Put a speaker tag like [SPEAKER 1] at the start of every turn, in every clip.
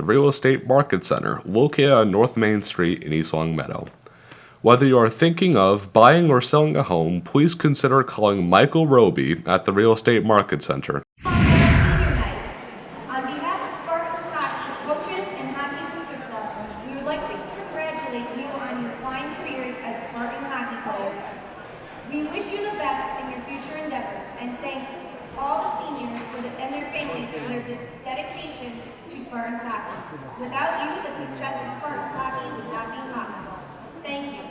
[SPEAKER 1] Real Estate Market Center, located on North Main Street in East Longmeadow. Whether you are thinking of buying or selling a home, please consider calling Michael Roby at the Real Estate Market Center.
[SPEAKER 2] Senior night. On behalf of Spartans hockey coaches and hockey booster club, we would like to congratulate you on your fine careers as Spartan hockey players. We wish you the best in your future endeavors and thank all the seniors and their families for their dedication to Spartans hockey. Without you, the success of Spartans hockey would not be possible. Thank you.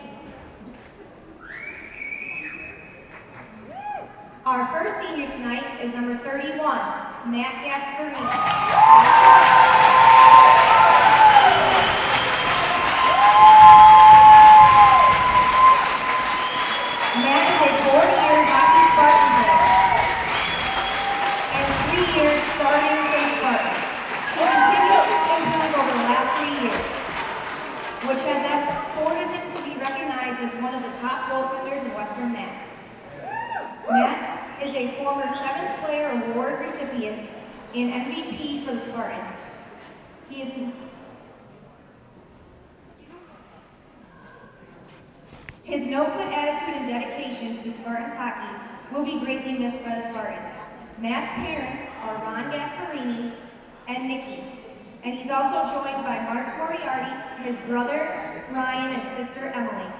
[SPEAKER 2] Our first senior tonight is number 31, Matt Gasparini. Matt is a 4-year hockey Spartan player and 3 years starting for the Spartans. He continues to improve over the last 3 years, which has afforded him to be recognized as one of the top goaltenders in Western Mass. Matt is a former 7th Player Award recipient and MVP for the Spartans. His no-quit attitude and dedication to the Spartans hockey will be greatly missed by the Spartans. Matt's parents are Ron Gasparini and Nikki, and he's also joined by Mark Moriarty, his brother Ryan, and sister Emily.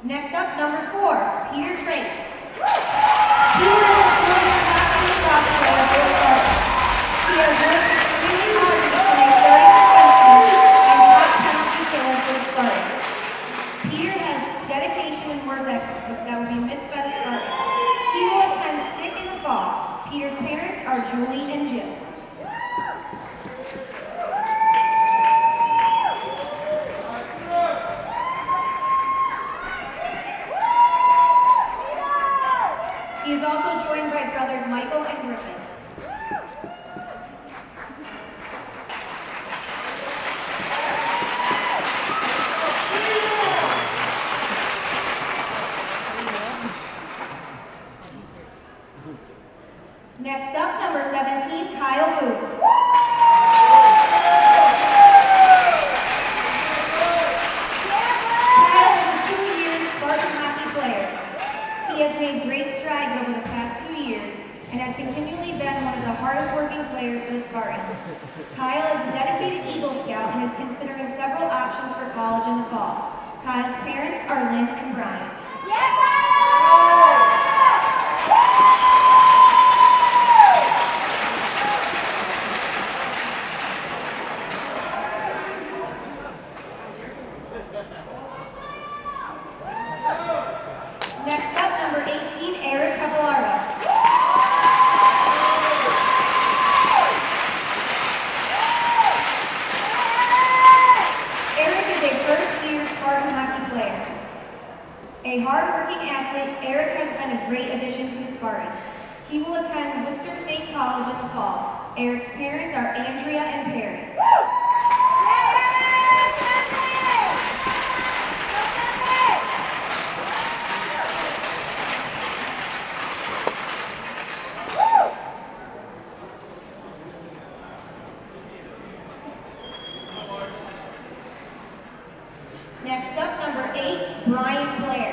[SPEAKER 2] Next up, number 4, Peter Trace. Peter is a fluent hockey lacrosse player for the Spartans. He has worked extremely hard to become a starting defenseman and top penalty killer for the Spartans. Peter has dedication and work that will be missed by the Spartans. He will attend stick in the fall. Peter's parents are Julie and Jim. He is also joined by brothers Michael and Griffin. Next up, number 17, Kyle Booth. Kyle is a 2-year Spartan hockey player. He has made great strides over the past 2 years and has continually been one of the hardest working players for the Spartans. Kyle is a dedicated Eagle Scout and is considering several options for college in the fall. Kyle's parents are Lynn and Brian. Next up, number 18, Eric Cavallardo. Eric is a first-year Spartan hockey player. A hard-working athlete, Eric has been a great addition to the Spartans. He will attend Worcester State College in the fall. Eric's parents are Andrea and Perry. Next up, number 8, Brian Blair.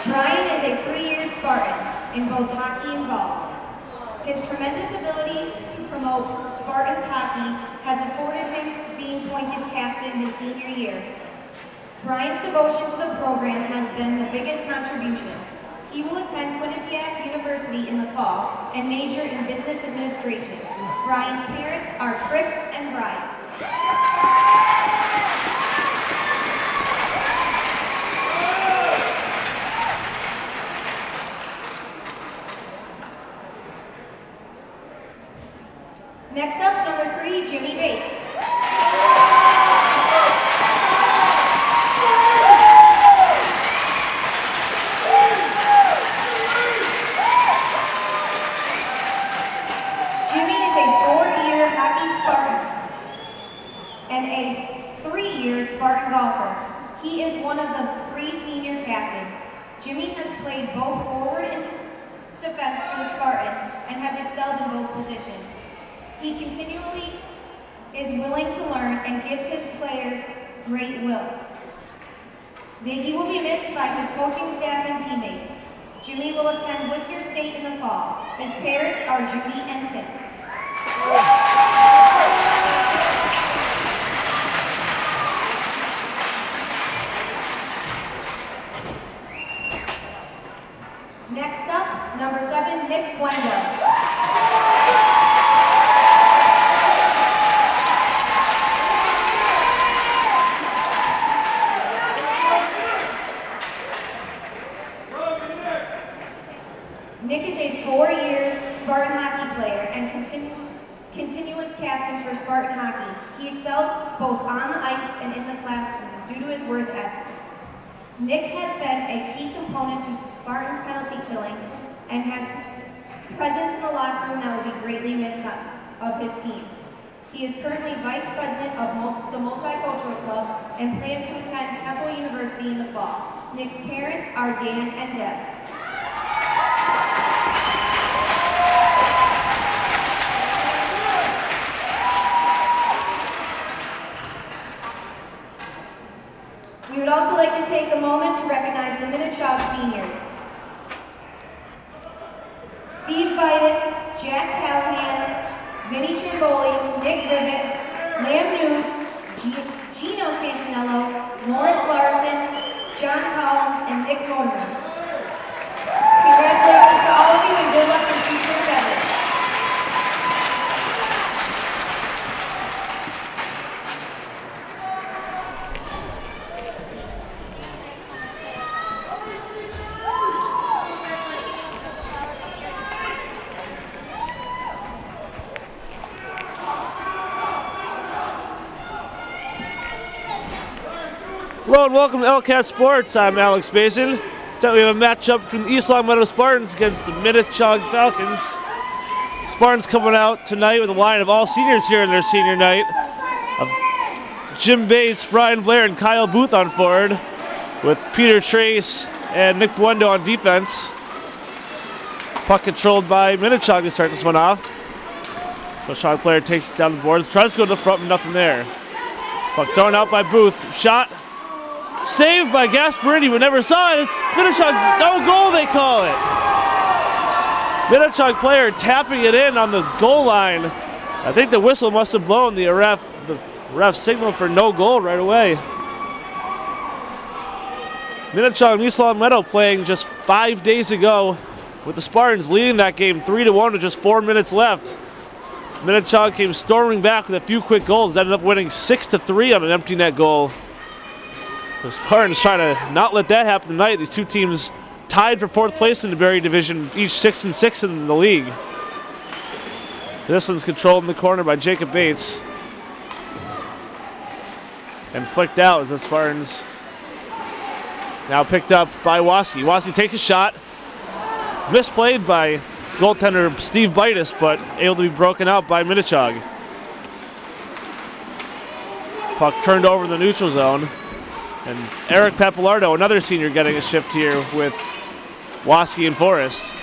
[SPEAKER 2] Brian is a 3-year Spartan in both hockey and golf. His tremendous ability to promote Spartans hockey has afforded him being appointed captain his senior year. Brian's devotion to the program has been the biggest contribution. He will attend Quinnipiac University in the fall and major in business administration. Brian's parents are Chris and Brian. Next up, number 3, Jimmy Bates. Jimmy has played both forward and defense for the Spartans and has excelled in both positions. He continually is willing to learn and gives his players great will. He will be missed by his coaching staff and teammates. Jimmy will attend Worcester State in the fall. His parents are Judy and Tim. Next up, number 7, Nick Buendo. Nick is a 4-year Spartan hockey player and continuous captain for Spartan hockey. He excels both on the ice and in the classroom due to his work ethic. Nick has been a key component to Spartan's penalty killing and has presence in the locker room that will be greatly missed of his team. He is currently vice president of the Multicultural Club and plans to attend Temple University in the fall. Nick's parents are Dan and Deb. We would also like to take a moment to recognize the Minnechaug seniors. Steve Vitus, Jack Callahan, Vinny Trimboli, Nick Rivet, Lam News, Gino Santinello, Lawrence Larson, John Collins, and Nick Mortimer. Congratulations to all of you and good luck in future endeavors.
[SPEAKER 3] Hello and welcome to LCAT Sports. I'm Alex Mason. Tonight we have a matchup between the East Long Meadow Spartans against the Minnechaug Falcons. Spartans coming out tonight with a line of all seniors here in their senior night. Jim Bates, Brian Blair, and Kyle Booth on forward, with Peter Trace and Nick Buendo on defense. Puck controlled by Minnechaug to start this one off. Minnechaug player takes it down the boards, tries to go to the front, but nothing there. Puck thrown out by Booth. Shot. Saved by Gasparini. We never saw it. It's Minnechaug. No goal, they call it. Minnechaug player tapping it in on the goal line. I think the whistle must have blown. The ref signaled for no goal right away. Minnechaug and East Long Meadow playing just 5 days ago, with the Spartans leading that game 3-1 with just 4 minutes left. Minnechaug came storming back with a few quick goals, ended up winning 6-3 on an empty net goal. The Spartans trying to not let that happen tonight. These two teams tied for 4th place in the Berry Division, each 6-6 in the league. This one's controlled in the corner by Jacob Bates. And flicked out as the Spartans now picked up by Waski. Waski takes a shot. Misplayed by goaltender Steve Bitus, but able to be broken out by Minnechaug. Puck turned over in the neutral zone. And Eric Papalardo, another senior, getting a shift here with Waski and Forrest.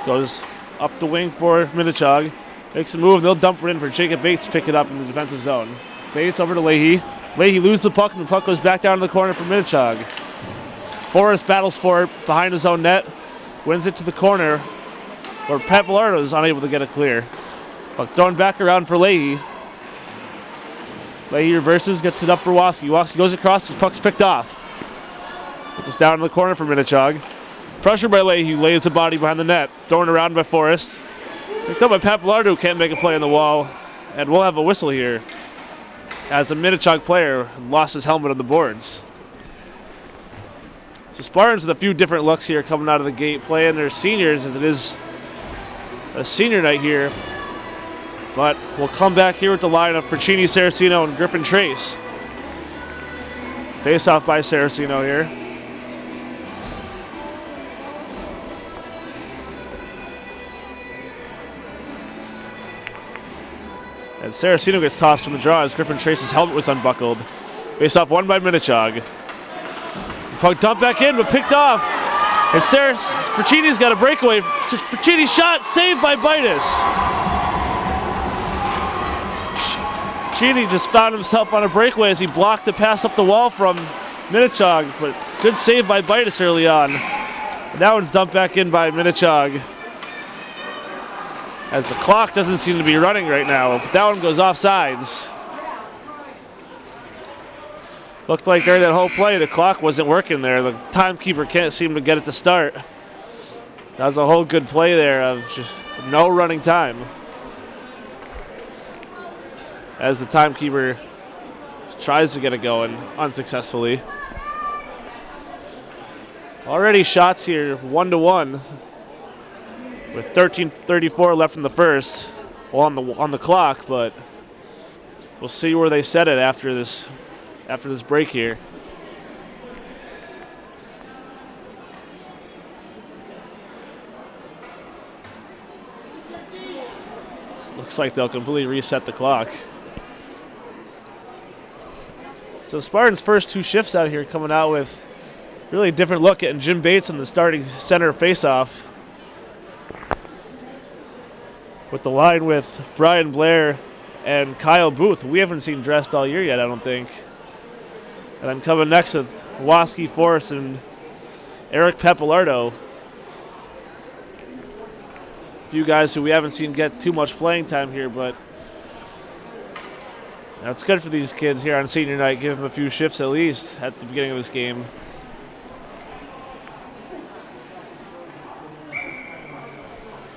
[SPEAKER 3] Goes up the wing for Minnechaug. Makes a move, and they'll dump it in for Jacob Bates to pick it up in the defensive zone. Bates over to Leahy. Leahy loses the puck, and the puck goes back down to the corner for Minnechaug. Forrest battles for it behind his own net. Wins it to the corner, where Papalardo is unable to get it clear. Puck thrown back around for Leahy. Leahy reverses, gets it up for Waski. Waski goes across, the puck's picked off. It goes down in the corner for Minnechaug. Pressure by Leahy, lays the body behind the net. Thrown around by Forrest. Picked up by Papalardo, who can't make a play on the wall. And we'll have a whistle here, as a Minnechaug player lost his helmet on the boards. So Spartans with a few different looks here coming out of the gate, playing their seniors, as it is a senior night here. But we'll come back here with the line of Percini, Saraceno, and Griffin Trace. Face off by Saraceno here. And Saraceno gets tossed from the draw as Griffin Trace's helmet was unbuckled. Face off won by Minnechaug. Puck dumped back in, but picked off. And Sarah Puccini's got a breakaway. Puccini shot, saved by Bitus. Puccini just found himself on a breakaway as he blocked the pass up the wall from Minnechaug, but good save by Bitus early on. And that one's dumped back in by Minnechaug. As the clock doesn't seem to be running right now, but that one goes offsides. Looked like during that whole play, the clock wasn't working there. The timekeeper can't seem to get it to start. That was a whole good play there of just no running time. As the timekeeper tries to get it going unsuccessfully. Already shots here 1-1 with 13:34 left in the first. Well, on the clock, but we'll see where they set it after this break here. Looks like they'll completely reset the clock. So Spartans' first two shifts out here coming out with really a different look, getting Jim Bates in the starting center faceoff. With the line with Brian Blair and Kyle Booth, we haven't seen dressed all year yet, I don't think. And then coming next with Waski Force and Eric Papalardo. A few guys who we haven't seen get too much playing time here, but it's good for these kids here on senior night. Give them a few shifts at least at the beginning of this game.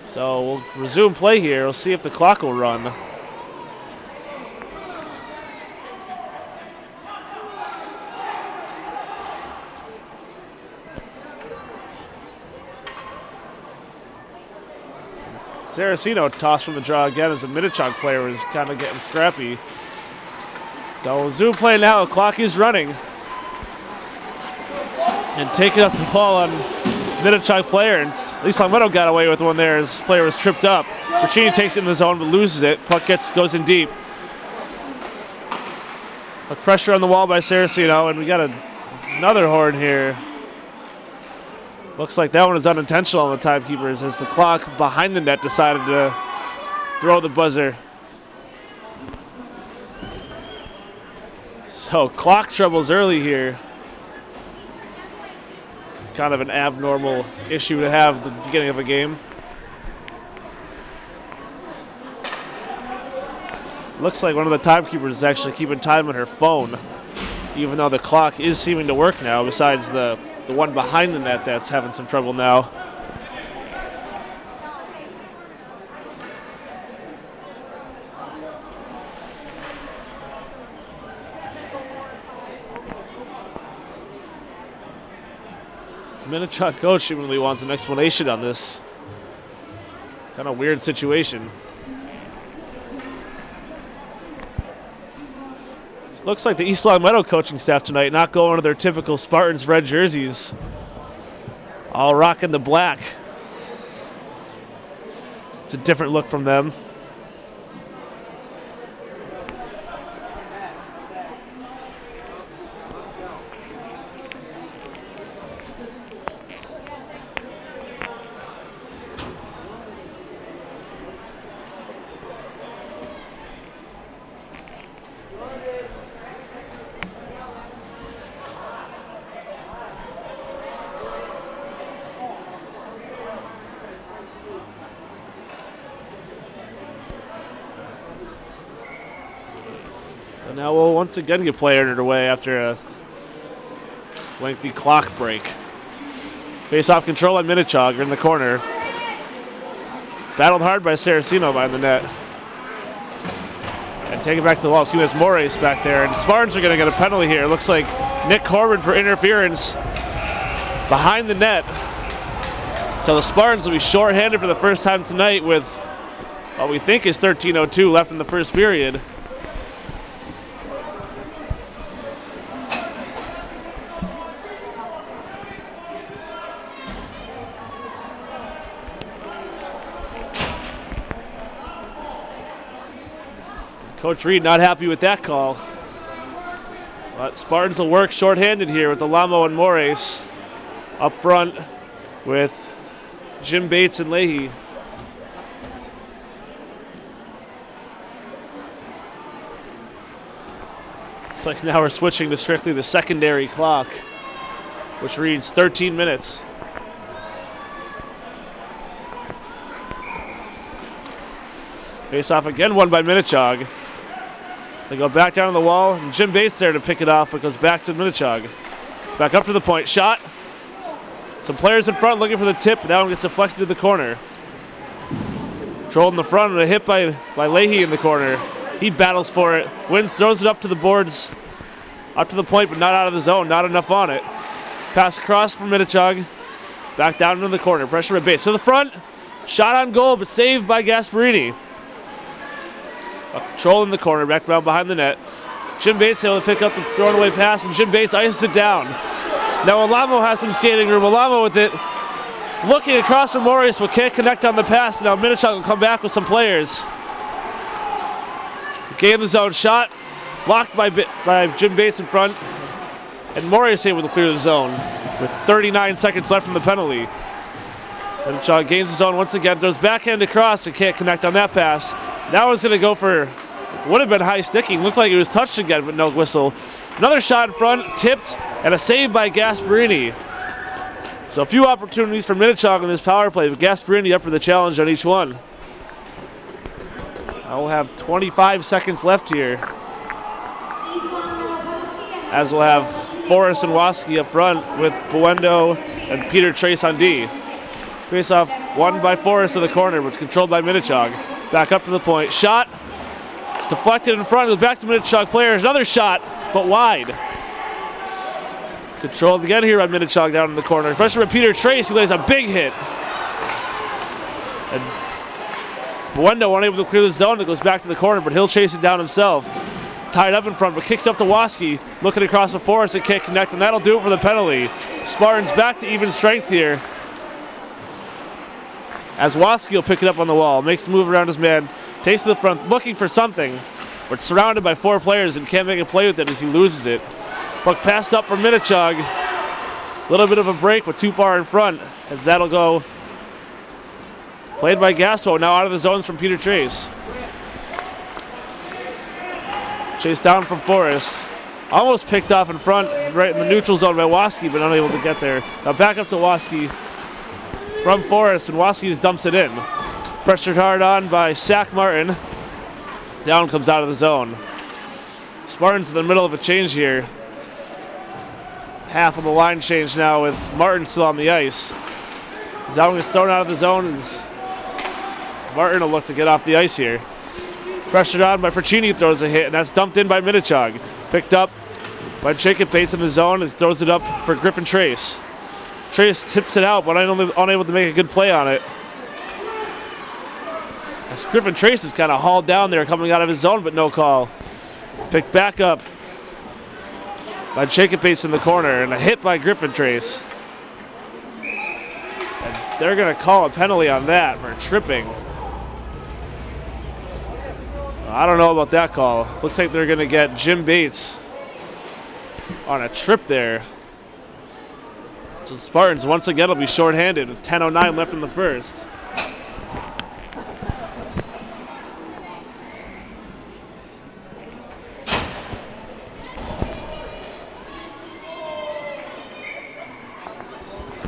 [SPEAKER 3] So we'll resume play here. We'll see if the clock will run. Saraceno tossed from the draw again as the Minnechaug player was kind of getting scrappy. So we'll resume play now. The clock is running. And taking up the ball on Minnechaug player, and at least Longmeadow got away with one there as player was tripped up. Puccini takes it in the zone but loses it. Puck goes in deep. A pressure on the wall by Saraceno, and we got another horn here. Looks like that one was unintentional on the timekeepers as the clock behind the net decided to throw the buzzer. So clock troubles early here. Kind of an abnormal issue to have at the beginning of a game. Looks like one of the timekeepers is actually keeping time on her phone, even though the clock is seeming to work now, besides the one behind the net that's having some trouble now. Minnechaug coach seemingly wants an explanation on this kind of weird situation. Looks like the East Longmeadow coaching staff tonight not going to their typical Spartans red jerseys. All rocking the black. It's a different look from them. Now we'll once again get play underway after a lengthy clock break. Face-off control on Minnechaug in the corner. Battled hard by Saraceno behind the net. And take it back to the wall. See, has Moraes back there. And Spartans are going to get a penalty here. Looks like Nick Corbin for interference behind the net. So the Spartans will be shorthanded for the first time tonight with what we think is 13:02 left in the first period. Coach Reed not happy with that call. But Spartans will work shorthanded here with Alamo and Mores up front with Jim Bates and Leahy. Looks like now we're switching to strictly the secondary clock, which reads 13 minutes. Face off again, won by Minnechaug. They go back down to the wall, and Jim Bates there to pick it off. It goes back to Minnechaug. Back up to the point, shot. Some players in front looking for the tip. That one gets deflected to the corner. Controlled in the front and a hit by Leahy in the corner. He battles for it, wins, throws it up to the boards, up to the point, but not out of the zone, not enough on it. Pass across from Minnechaug, back down into the corner, pressure by Bates. To the front, shot on goal, but saved by Gasparini. Control in the corner, back down behind the net. Jim Bates able to pick up the thrown away pass, and Jim Bates ices it down. Now Alamo has some skating room. Alamo with it, looking across from Morris, but can't connect on the pass. Now Minnechaug will come back with some players. Gain the zone, shot blocked by Jim Bates in front, and Morris able to clear the zone with 39 seconds left from the penalty. Minnechaug gains the zone once again, throws backhand across and can't connect on that pass. Now it's going to go for, would have been high sticking. Looked like it was touched again, but no whistle. Another shot in front, tipped, and a save by Gasparini. So a few opportunities for Minnechaug in this power play, but Gasparini up for the challenge on each one. I will have 25 seconds left here, as we'll have Forrest and Waski up front with Buendo and Peter Trace on D. Face off won by Forrest to the corner, but controlled by Minnechaug. Back up to the point. Shot. Deflected in front. Goes back to Minnechaug players. Another shot, but wide. Controlled again here by Minnechaug down in the corner. Pressure by Peter Trace, who lays a big hit. And Buendo unable to clear the zone. It goes back to the corner, but he'll chase it down himself. Tied up in front, but kicks up to Waski. Looking across the Forest and can't connect, and that'll do it for the penalty. Spartans back to even strength here, as Waski will pick it up on the wall, makes the move around his man, takes to the front, looking for something, but surrounded by 4 players and can't make a play with it as he loses it. Puck passed up for Minnechaug. A little bit of a break, but too far in front, as that'll go. Played by Gaspo, now out of the zones from Peter Trace. Chased down from Forrest. Almost picked off in front, right in the neutral zone by Waski, but unable to get there. Now back up to Waski from Forrest, and Waski just dumps it in. Pressured hard on by Sack Martin. Down comes out of the zone. Spartans in the middle of a change here. Half of the line change now with Martin still on the ice. Down gets thrown out of the zone as Martin will look to get off the ice here. Pressured on by Fraccini, throws a hit, and that's dumped in by Minnechaug. Picked up by Jacob Bates in the zone and throws it up for Griffin Trace. Trace tips it out, but unable to make a good play on it. As Griffin Trace is kind of hauled down there coming out of his zone, but no call. Picked back up by Jacob Bates in the corner, and a hit by Griffin Trace. And they're going to call a penalty on that for tripping. I don't know about that call. Looks like they're going to get Jim Bates on a trip there. So the Spartans once again will be shorthanded with 10:09 left in the first.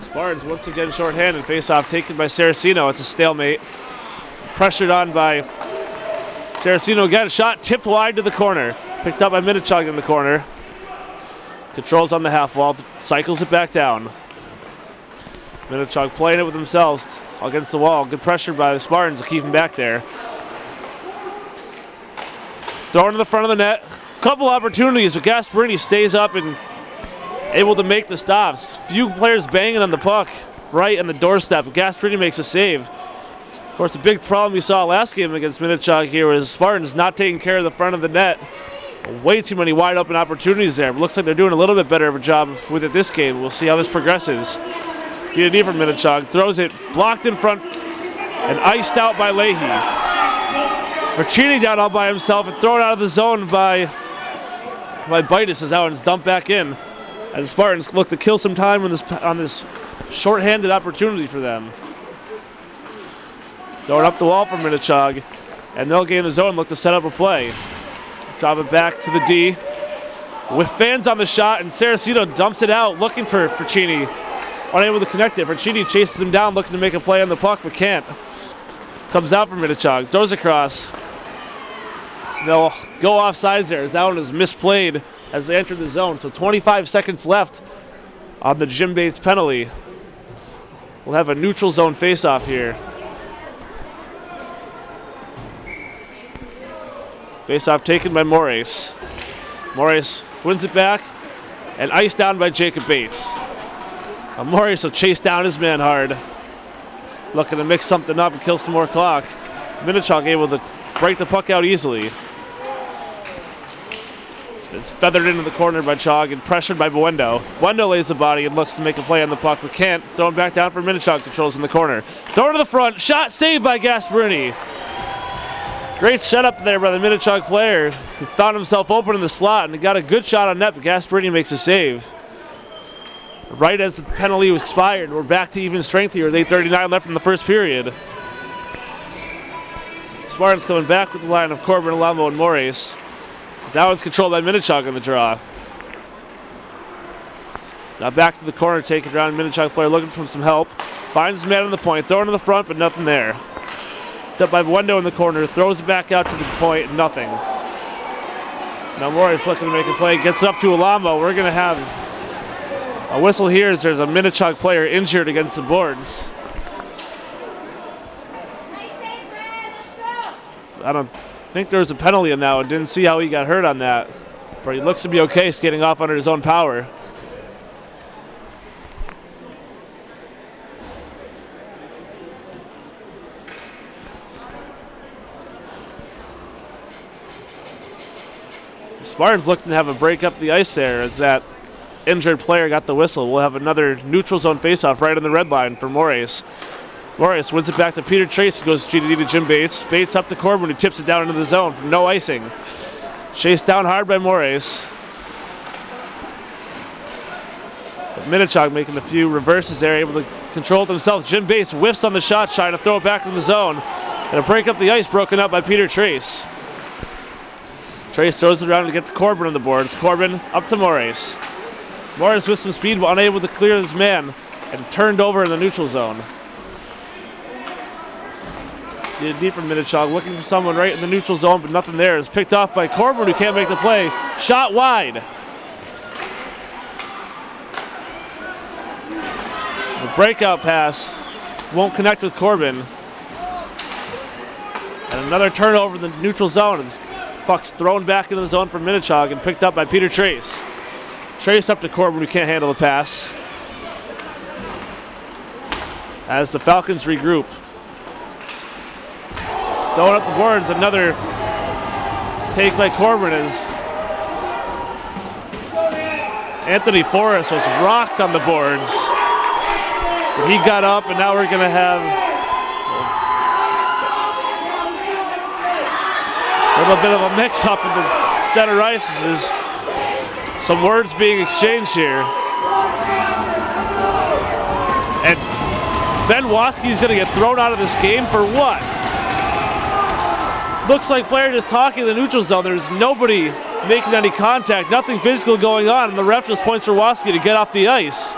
[SPEAKER 3] Spartans once again shorthanded. Face-off taken by Saraceno. It's a stalemate. Pressured on by Saraceno again. Shot tipped wide to the corner. Picked up by Minnechaug in the corner. Controls on the half wall. Cycles it back down. Minnechaug playing it with themselves against the wall. Good pressure by the Spartans to keep him back there. Thrown to the front of the net. Couple opportunities, but Gasparini stays up and able to make the stops. Few players banging on the puck right on the doorstep. Gasparini makes a save. Of course, the big problem we saw last game against Minnechaug here was Spartans not taking care of the front of the net. Way too many wide open opportunities there. But looks like they're doing a little bit better of a job with it this game. We'll see how this progresses. D&D from Minnechaug, throws it, blocked in front, and iced out by Leahy. Fraccini down all by himself and thrown out of the zone by by Bitus as Allen's dumped back in. As the Spartans look to kill some time on this short-handed opportunity for them. Throwing up the wall for Minnechaug. And they'll gain the zone, look to set up a play. Drop it back to the D. With fans on the shot, and Saraceno dumps it out, looking for Fraccini. Unable to connect it. Fraccini chases him down, looking to make a play on the puck, but can't. Comes out for Minnechaug, throws across. They'll go offsides there. Allen is misplayed as they enter the zone. So 25 seconds left on the Jim Bates penalty. We'll have a neutral zone face-off here. Face-off taken by Moraes. Moraes wins it back and iced down by Jacob Bates. Moraes will chase down his man hard. Looking to mix something up and kill some more clock. Minnechaug able to break the puck out easily. It's feathered into the corner by Chaug and pressured by Buendo. Buendo lays the body and looks to make a play on the puck, but can't. Thrown back down for Minnechaug, controls in the corner. Throw to the front, shot saved by Gasparini. Great setup there by the Minnechaug player, who found himself open in the slot and got a good shot on net, but Gasparini makes a save. Right as the penalty was expired, we're back to even strength here with 8:39 left in the first period. Spartans coming back with the line of Corbin, Alamo, and Moraes. That one's controlled by Minnechaug on the draw. Now back to the corner, taking around Minnechaug player looking for some help. Finds his man on the point, throwing to the front, but nothing there. Up by Buendo in the corner, throws it back out to the point, nothing. Now Moraes looking to make a play, gets up to Alamo. We're going to have a whistle here as there's a Minnechaug player injured against the boards. I don't think there was a penalty on that one. Didn't see how he got hurt on that. But he looks to be okay, skating off under his own power. The Spartans looking to have a break up the ice there as that injured player got the whistle. We'll have another neutral zone faceoff right on the red line for Moraes. Moraes wins it back to Peter Trace, who goes GDD to Jim Bates. Bates up to Corbin, who tips it down into the zone for no icing. Chased down hard by Moraes. But Minnechaug making a few reverses there, able to control it themselves. Jim Bates whiffs on the shot, trying to throw it back in the zone. And a break up the ice broken up by Peter Trace. Trace throws it around to get to Corbin on the boards. Corbin up to Moraes. Moraes with some speed, but unable to clear his man, and turned over in the neutral zone. Deep from Minnechaug, looking for someone right in the neutral zone, but nothing there. It's picked off by Corbin, who can't make the play. Shot wide. The breakout pass won't connect with Corbin. And another turnover in the neutral zone. This puck's thrown back into the zone for Minnechaug and picked up by Peter Trace. Trace up to Corbin, who can't handle the pass. As the Falcons regroup. Throwing up the boards, another take by Corbin as Anthony Forrest was rocked on the boards. But he got up, and now we're going to have a little bit of a mix-up in the center ice. There's some words being exchanged here. And Ben Waski's going to get thrown out of this game for what? Looks like player just talking in the neutral zone. There's nobody making any contact, nothing physical going on, and the ref just points for Waski to get off the ice.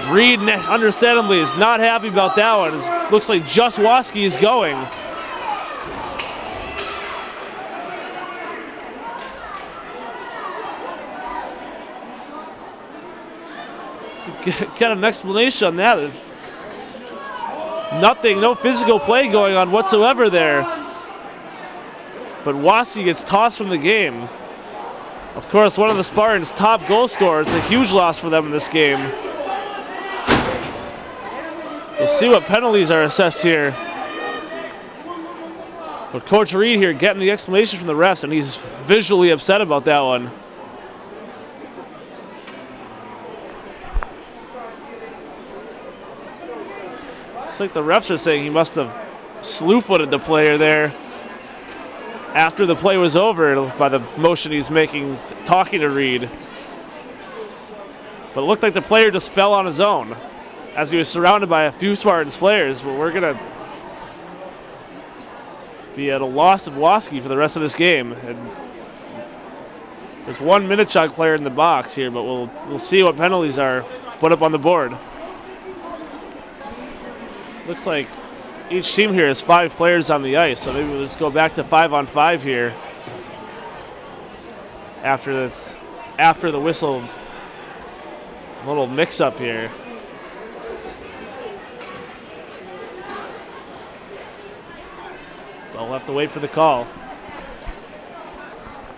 [SPEAKER 3] Reed, understandably, is not happy about that one. It looks like just Waski is going. To get an explanation on that. Nothing, no physical play going on whatsoever there. But Waski gets tossed from the game. Of course, one of the Spartans' top goal scorers. A huge loss for them in this game. We'll see what penalties are assessed here. But Coach Reed here getting the explanation from the refs, and he's visually upset about that one. It's like the refs are saying he must have slew-footed the player there. after the play was over by the motion he's making, talking to Reed. But it looked like the player just fell on his own as he was surrounded by a few Spartans players. But we're going to be at a loss of Waskey for the rest of this game. And there's one Minnechaug player in the box here, but we'll see what penalties are put up on the board. Looks like each team here has 5 players on the ice, so maybe we'll just go back to 5-on-5 here after the whistle. A little mix-up here. But we'll have to wait for the call.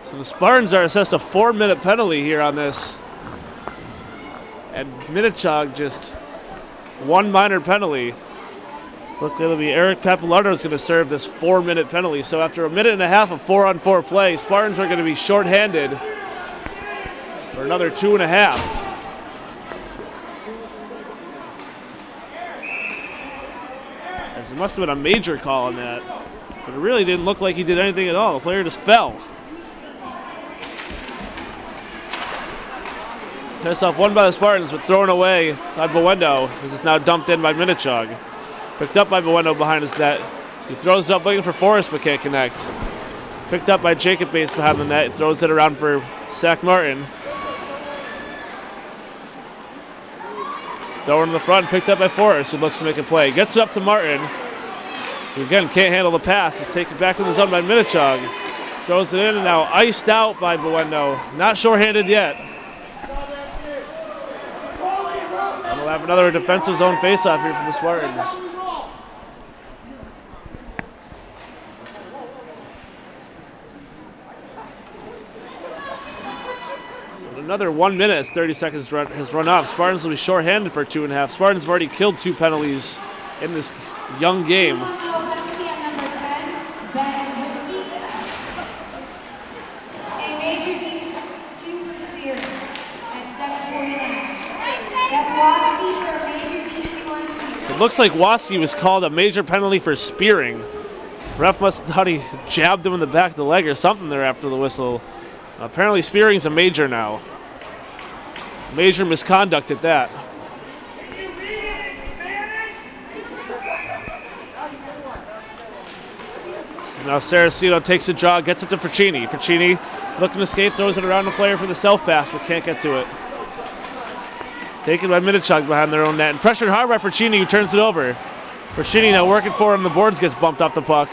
[SPEAKER 3] So the Spartans are assessed a 4-minute penalty here on this. And Minnechaug just one minor penalty. Look, it'll be Eric Papalardo is going to serve this 4-minute penalty. So after a minute and a half of 4-on-4 play, Spartans are going to be shorthanded for another 2.5. As it must have been a major call on that. But it really didn't look like he did anything at all. The player just fell. Pass off won by the Spartans, but thrown away by Buendo, as it's now dumped in by Minnechaug. Picked up by Buendo behind his net. He throws it up looking for Forrest, but can't connect. Picked up by Jacob Bates behind the net. Throws it around for Zach Martin. Thrown in the front, picked up by Forrest, who looks to make a play. Gets it up to Martin, who again can't handle the pass. It's taken back in the zone by Minnechaug. Throws it in and now iced out by Buendo. Not shorthanded yet. And we'll have another defensive zone faceoff here for the Spartans. Another 1 minute as 30 seconds has run off. Spartans will be shorthanded for 2.5. Spartans have already killed 2 penalties in this young game. So it looks like Waskey was called a major penalty for spearing. Ref must have thought he jabbed him in the back of the leg or something there after the whistle. Apparently spearing's a major now. Major misconduct at that. So now Saraceno takes a draw, gets it to Fracchini. Fracchini looking to skate, throws it around the player for the self-pass, but can't get to it. Taken by Minnechaug behind their own net. And pressured hard by Fracchini, who turns it over. Fracchini now working for him. The boards gets bumped off the puck.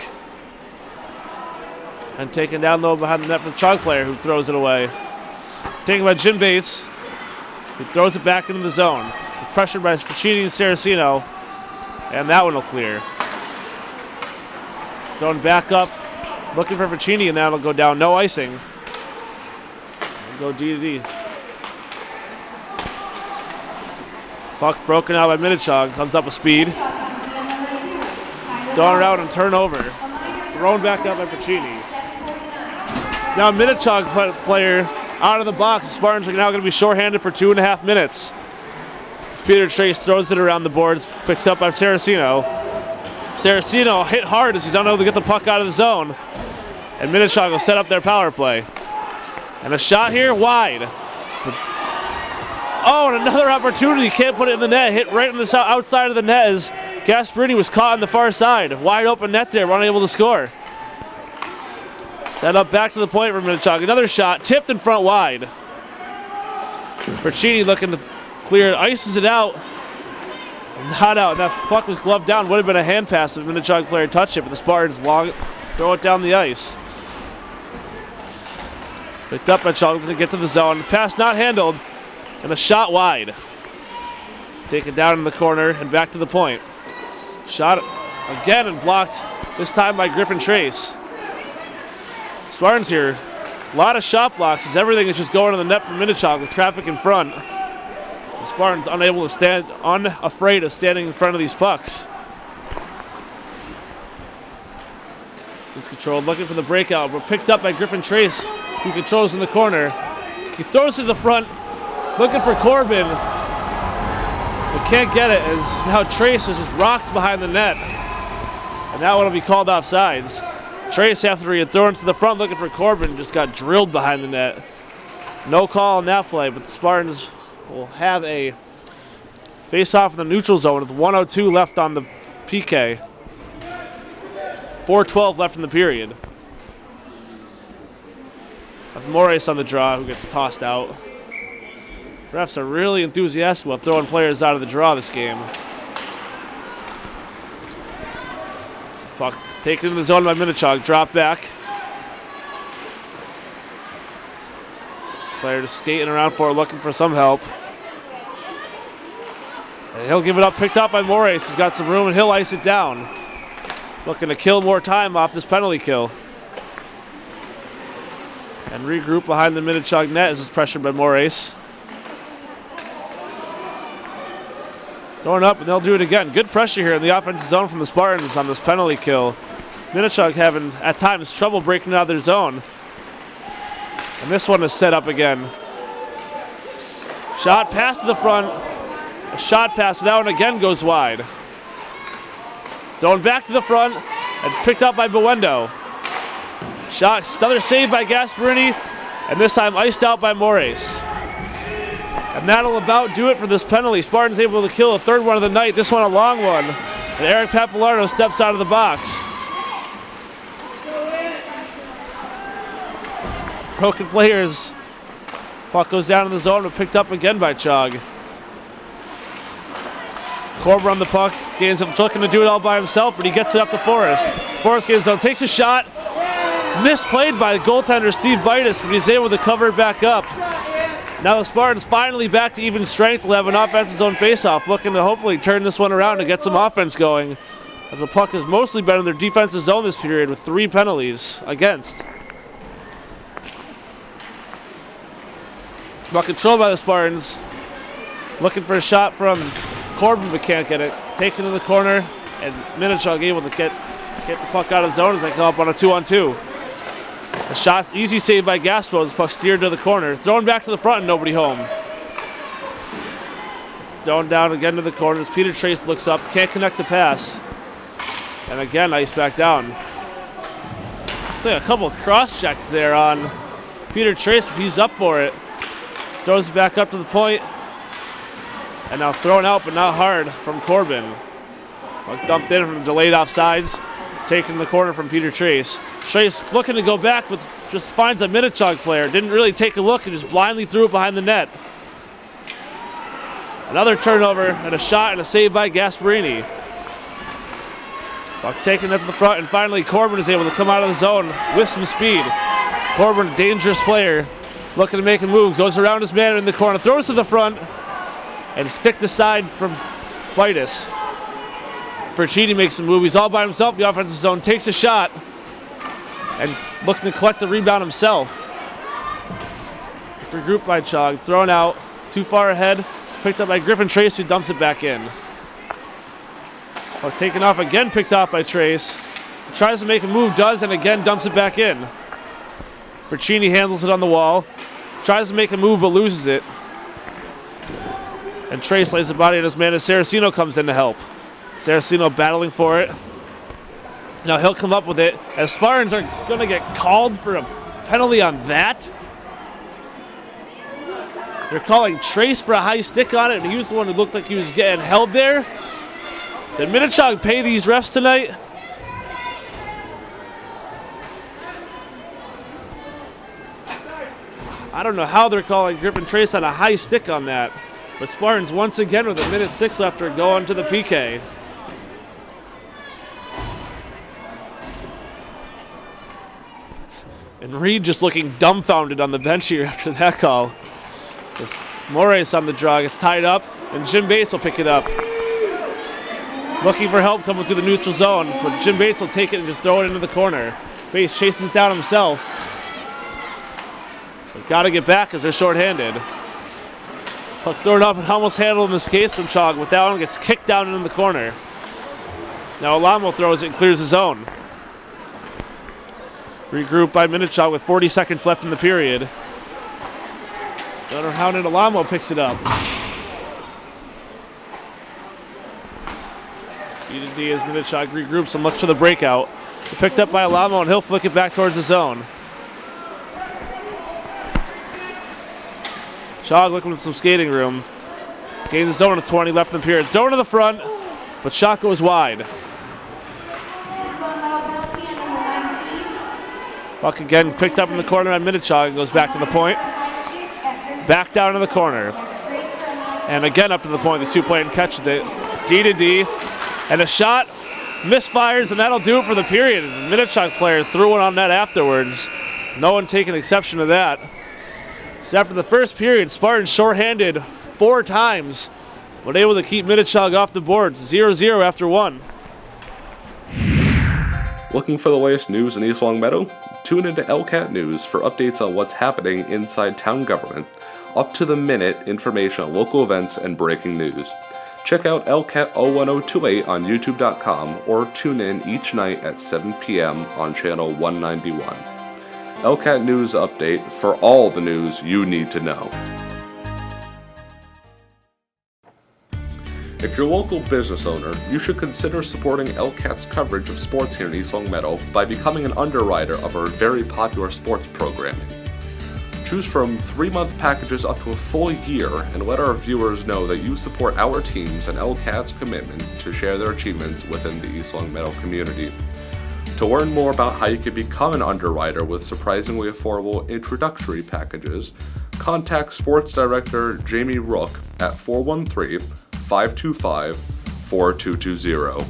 [SPEAKER 3] And taken down low behind the net for the Chaug player, who throws it away. Taken by Jim Bates. He throws it back into the zone. It's pressured by Fracchini and Saraceno. And that one will clear. Thrown back up. Looking for Fracchini, and that'll go down. No icing. We'll go D-to-Ds. Puck broken out by Minnechaug. Comes up with speed. Thrown around and turnover. Thrown back up by Fracchini. Now Minnechaug player out of the box. The Spartans are now going to be shorthanded for 2.5 minutes. As Peter Trace throws it around the boards, picks up by Saraceno. Saraceno hit hard as he's unable to get the puck out of the zone. And Minnechaug will set up their power play. And a shot here, wide. Oh, and another opportunity. Can't put it in the net. Hit right on the outside of the net as Gasparini was caught on the far side. Wide open net there, unable to score. Set up back to the point for Minnechaug. Another shot, tipped in front wide. Fracchini looking to clear it, ices it out. Not out. That puck was gloved down. Would have been a hand pass if Minnechaug player touched it, but the Spartans throw it down the ice. Picked up by Chaug to get to the zone. Pass not handled, and a shot wide. Taken down in the corner and back to the point. Shot again and blocked, this time by Griffin Trace. Spartans here, a lot of shot blocks as everything is just going to the net from Minnechaug with traffic in front. The Spartans unable to stand, unafraid of standing in front of these pucks. It's controlled, looking for the breakout, but picked up by Griffin Trace, who controls in the corner. He throws to the front, looking for Corbin, but can't get it as now Trace is just rocked behind the net. And that one will be called offsides. Trace after he had thrown to the front looking for Corbin, just got drilled behind the net. No call on that play, but the Spartans will have a face-off in the neutral zone with 1:02 left on the PK. 4:12 left in the period. With Morris on the draw, who gets tossed out. Refs are really enthusiastic about throwing players out of the draw this game. Puck taken into the zone by Minnechaug, drop back. Player just skating around for it, looking for some help. And he'll give it up, picked up by Morris. He's got some room and he'll ice it down. Looking to kill more time off this penalty kill. And regroup behind the Minnechaug net as it's pressured by Morris. Throwing up, and they'll do it again. Good pressure here in the offensive zone from the Spartans on this penalty kill. Minnechaug having, at times, trouble breaking out of their zone. And this one is set up again. Shot pass to the front. A shot pass, but that one again goes wide. Thrown back to the front and picked up by Buendo. Shot, another save by Gasparini, and this time iced out by Morris. And that'll about do it for this penalty. Spartans able to kill a third one of the night, this one a long one. And Eric Pappalardo steps out of the box. Broken players. Puck goes down in the zone, but picked up again by Chaug. Corbin on the puck, gains him looking to do it all by himself, but he gets it up to Forrest. Forrest gains zone, takes a shot. Misplayed by goaltender Steve Bitus, but he's able to cover it back up. Now the Spartans finally back to even strength. Will have an offensive zone faceoff, looking to hopefully turn this one around and get some offense going. As the puck has mostly been in their defensive zone this period with 3 penalties against. Puck controlled by the Spartans. Looking for a shot from Corbin, but can't get it. Taken to the corner, and Minnechaug able to get the puck out of the zone as they come up on a 2-on-2. A shot, easy save by Gaspo as the puck steered to the corner. Thrown back to the front and nobody home. Thrown down again to the corner as Peter Trace looks up, can't connect the pass. And again, ice back down. Looks like a couple of cross checks there on Peter Trace if he's up for it. Throws it back up to the point. And now thrown out, but not hard from Corbin. Puck dumped in from delayed offsides. Taken in the corner from Peter Trace. Trace looking to go back, but just finds a Minnechaug player. Didn't really take a look and just blindly threw it behind the net. Another turnover and a shot and a save by Gasparini. Puck taken up to the front, and finally Corbin is able to come out of the zone with some speed. Corbin, dangerous player, looking to make a move. Goes around his man in the corner, throws to the front, and sticked aside from Bitus. Ferchini makes a move. He's all by himself. The offensive zone takes a shot and looking to collect the rebound himself. Regrouped by Chaug. Thrown out. Too far ahead. Picked up by Griffin Trace, who dumps it back in. Puck taken off again, picked off by Trace. Tries to make a move, does, and again dumps it back in. Ferchini handles it on the wall. Tries to make a move, but loses it. And Trace lays the body on his man as Saraceno comes in to help. Saraceno battling for it. Now he'll come up with it as Spartans are going to get called for a penalty on that. They're calling Trace for a high stick on it, and he was the one who looked like he was getting held there. Did Minnechaug pay these refs tonight? I don't know how they're calling Griffin Trace on a high stick on that. But Spartans once again with 1:06 left are going to the PK. And Reed just looking dumbfounded on the bench here after that call. As Morris on the draw gets tied up, and Jim Bates will pick it up. Looking for help coming through the neutral zone, but Jim Bates will take it and just throw it into the corner. Bates chases it down himself. But got to get back as they're shorthanded. Puck thrown up and almost handled in this case from Chaug, but that one gets kicked down into the corner. Now Alamo throws it and clears the zone. Regrouped by Minnechaug with 40 seconds left in the period. Gunnar Hound and Alamo picks it up. D to D as Minnechaug regroups and looks for the breakout. Picked up by Alamo, and he'll flick it back towards the zone. Chaug looking with some skating room. Gains the zone of 20 left in the period. Throw to the front, but shot goes wide. Puck again picked up in the corner on Minnechaug and goes back to the point. Back down to the corner. And again up to the point. The two play and catch it. D to D. And a shot misfires, and that'll do it for the period. As a Minnechaug player threw one on net afterwards. No one taking exception to that. So after the first period, Spartans shorthanded 4 times, but able to keep Minnechaug off the board. 0-0 after 1.
[SPEAKER 1] Looking for the latest news in East Long Meadow? Tune into LCAT News for updates on what's happening inside town government, up-to-the-minute information on local events and breaking news. Check out LCAT 01028 on YouTube.com or tune in each night at 7 p.m. on channel 191. LCAT News Update for all the news you need to know. If you're a local business owner, you should consider supporting LCAT's coverage of sports here in East Long Meadow by becoming an underwriter of our very popular sports programming. Choose from 3-month packages up to a full year and let our viewers know that you support our teams and LCAT's commitment to share their achievements within the East Long Meadow community. To learn more about how you can become an underwriter with surprisingly affordable introductory packages, contact Sports Director Jamie Rook at 413-525-4220.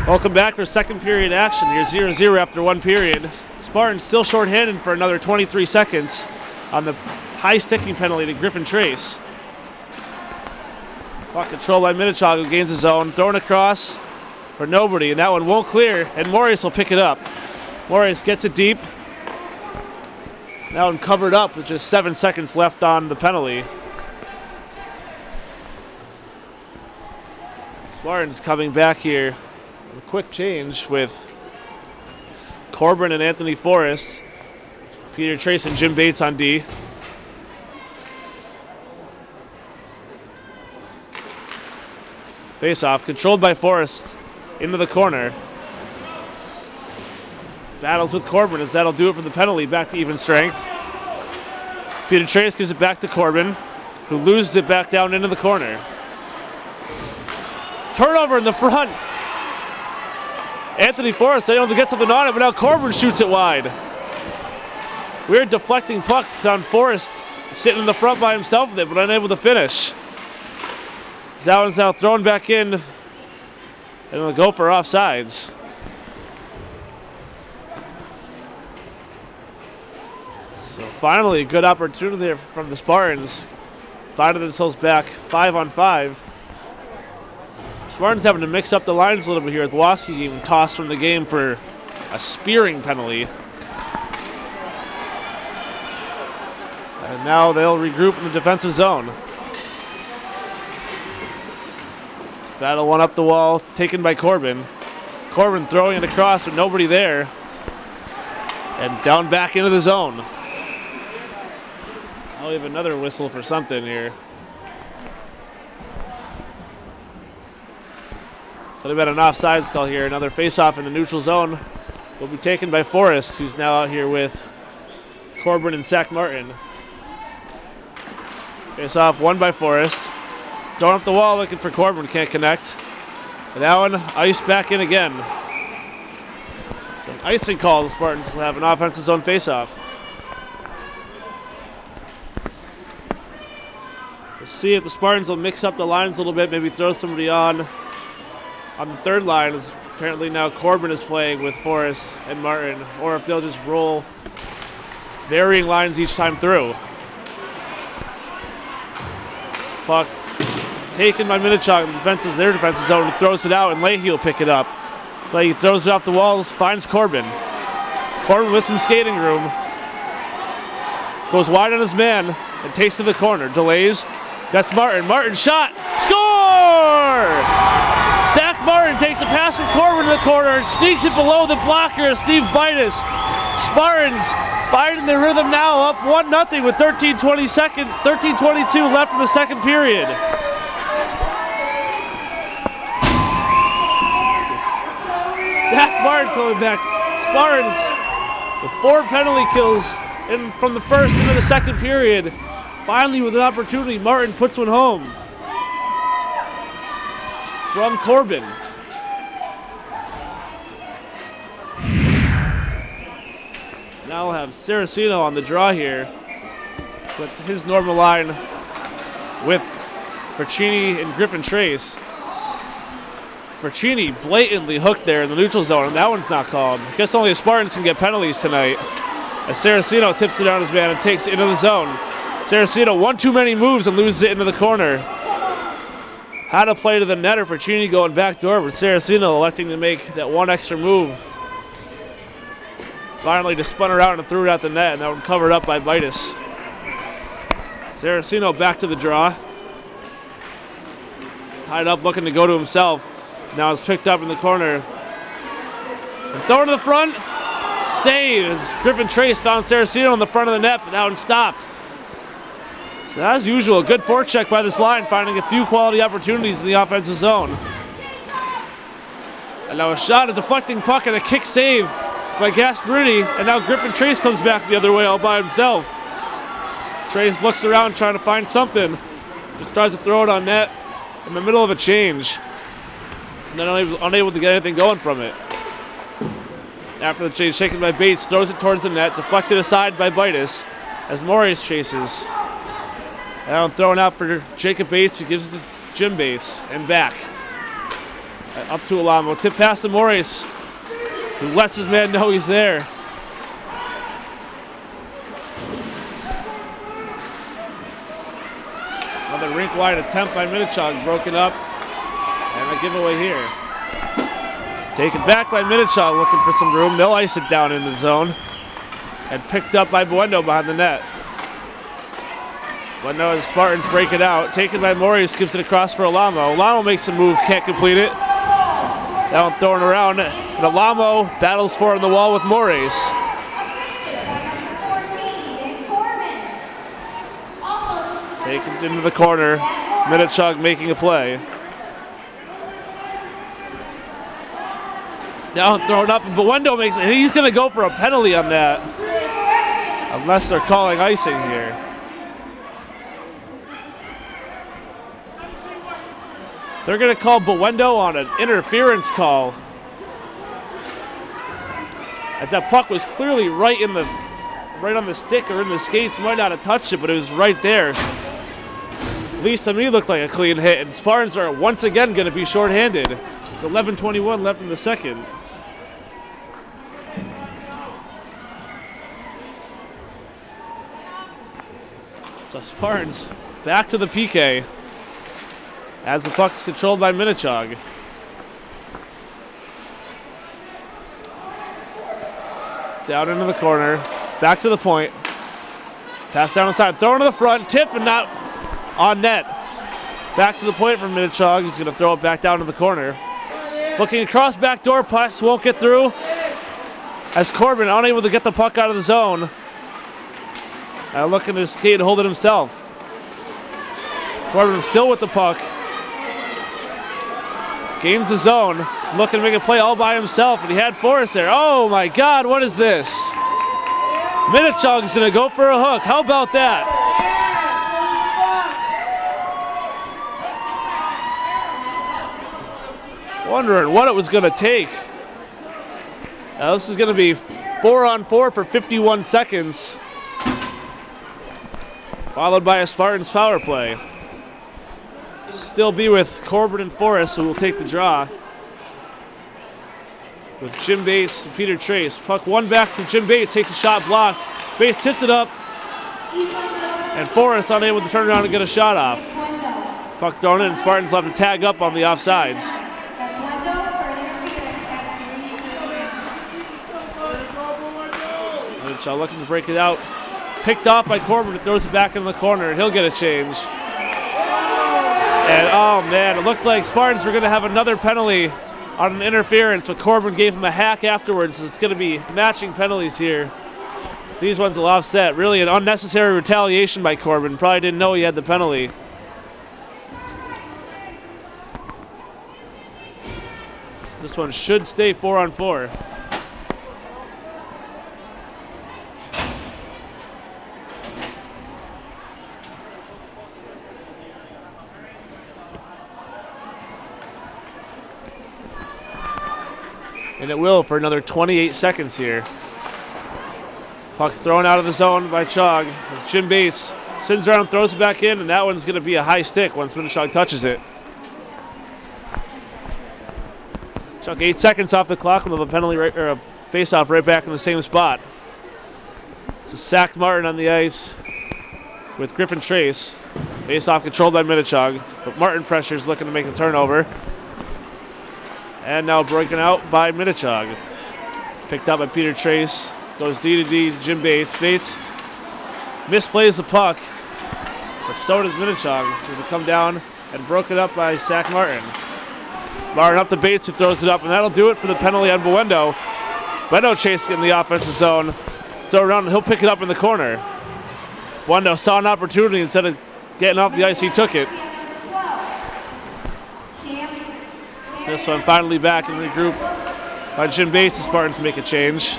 [SPEAKER 3] Welcome back for second period action. Here's 0-0 after 1 period. Spartans still shorthanded for another 23 seconds on the high sticking penalty to Griffin Trace. Puck controlled by Minnechaug, who gains his zone. Thrown across for nobody, and that one won't clear, and Morius will pick it up. Morius gets it deep. That one covered up with just 7 seconds left on the penalty. Spartans coming back here. A quick change with Corbin and Anthony Forrest. Peter Trace and Jim Bates on D. Face-off controlled by Forrest into the corner. Battles with Corbin as that'll do it for the penalty. Back to even strength. Peter Trace gives it back to Corbin, who loses it back down into the corner. Turnover in the front. Anthony Forrest able to get something on it, but now Corbin shoots it wide. Weird deflecting puck. Found Forrest sitting in the front by himself with it, but unable to finish. That one's now thrown back in, and it'll go for offsides. So finally, a good opportunity there from the Spartans. Finding themselves back 5-on-5. Spartans having to mix up the lines a little bit here with Waski getting tossed from the game for a spearing penalty. And now they'll regroup in the defensive zone. Battle one up the wall, taken by Corbin. Corbin throwing it across with nobody there. And down back into the zone. I'll have another whistle for something here. Could have been an offsides call here. Another face-off in the neutral zone will be taken by Forrest, who's now out here with Corbin and Zach Martin. Face-off won by Forrest. Throwing up the wall, looking for Corbin, can't connect. And that one iced back in again. So an icing call, the Spartans will have an offensive zone face-off. We'll see if the Spartans will mix up the lines a little bit, maybe throw somebody on the third line, as apparently now Corbin is playing with Forrest and Martin, or if they'll just roll varying lines each time through. Puck taken by Minnechaug in their defensive zone, and throws it out, and Leahy will pick it up. Leahy throws it off the walls, finds Corbin. Corbin with some skating room. Goes wide on his man, and takes to the corner. Delays. That's Martin. Martin shot. Score! Zach Martin takes a pass from Corbin to the corner and sneaks it below the blocker of Steve Bitus. Spartans finding their rhythm now, up 1-0 with 13:22 left in the second period. Zach Martin coming back. Spartans with 4 penalty kills from the first into the second period. Finally with an opportunity, Martin puts one home. From Corbin. Now we'll have Saraceno on the draw here with his normal line with Vercini and Griffin Trace. Vercini blatantly hooked there in the neutral zone, and that one's not called. I guess only the Spartans can get penalties tonight. As Saraceno tips it down his man and takes it into the zone. Saraceno one too many moves and loses it into the corner. Had a play to the netter, Vercini going back door, but Saraceno electing to make that one extra move. Finally just spun her out and threw it at the net, and that one covered up by Vitus. Saraceno back to the draw. Tied up, looking to go to himself. Now it's picked up in the corner. And throw to the front. Saves. Griffin Trace found Saraceno in the front of the net, but that one stopped. So as usual, good forecheck by this line, finding a few quality opportunities in the offensive zone. And now a shot, a deflecting puck, and a kick save by Gasparini. And now Griffin Trace comes back the other way all by himself. Trace looks around trying to find something. Just tries to throw it on net in the middle of a change. And then unable to get anything going from it. After the change taken by Bates, throws it towards the net, deflected aside by Vitus as Morris chases. Now thrown out for Jacob Bates, who gives it to Jim Bates, and back. Up to Alamo, tip pass to Morris, who lets his man know he's there. Another rink-wide attempt by Minnechaug, broken up, and a giveaway here. Taken back by Minnechaug, looking for some room. They'll ice it down in the zone, and picked up by Bueno behind the net. Bueno and the Spartans break it out. Taken by Morris, gives it across for Alamo. Alamo makes a move, can't complete it. That one thrown around, and Alamo battles for it on the wall with Morris. Taken into the corner, Minnechaug making a play. Now thrown up, and Bueno makes it. He's going to go for a penalty on that, unless they're calling icing here. They're going to call Bueno on an interference call. And that puck was clearly right on the stick or in the skates. Might not have touched it, but it was right there. At least to me, looked like a clean hit. And Spartans are once again going to be shorthanded. 11:21 left in the second. So Spartans back to the PK as the puck's controlled by Minnechaug. Down into the corner, back to the point. Pass down the side, throw into the front, tip and not on net. Back to the point from Minnechaug. He's going to throw it back down to the corner. Looking across back door, pass won't get through. As Corbin unable to get the puck out of the zone. Looking to skate and hold it himself. Corbin still with the puck. Gains the zone. Looking to make a play all by himself, and he had Forrest there. Oh my God, what is this? Minnechaug is going to go for a hook. How about that? Wondering what it was going to take. Now this is going to be 4-on-4 for 51 seconds. Followed by a Spartans power play. Still be with Corbin and Forrest, who will take the draw. With Jim Bates and Peter Trace. Puck one back to Jim Bates, takes a shot blocked. Bates tips it up. And Forrest unable to turn around and get a shot off. Puck thrown in, and Spartans will have to tag up on the offsides. Minnechaug looking to break it out. Picked off by Corbin, who throws it back in the corner, and he'll get a change. And oh man, it looked like Spartans were going to have another penalty on an interference, but Corbin gave him a hack afterwards. So it's going to be matching penalties here. These ones will offset. Really an unnecessary retaliation by Corbin. Probably didn't know he had the penalty. This one should stay 4-on-4. And it will for another 28 seconds here. Puck thrown out of the zone by Chaug. As Jim Bates spins around, throws it back in, and that one's going to be a high stick once Minnechaug touches it. Chuck 8 seconds off the clock with a penalty or a face-off right back in the same spot. So Sack Martin on the ice with Griffin Trace. Face-off controlled by Minnechaug, but Martin pressures looking to make a turnover. And now broken out by Minnechaug. Picked up by Peter Trace. Goes D to D to Jim Bates. Bates misplays the puck, but so does Minnechaug. He'll come down and broken up by Sack Martin. Martin up to Bates, who throws it up, and that'll do it for the penalty on Buendo. Buendo chasing in the offensive zone. Throw around, and he'll pick it up in the corner. Buendo saw an opportunity. Instead of getting off the ice, he took it. This one finally back and regroup by Jim Bates. The Spartans make a change.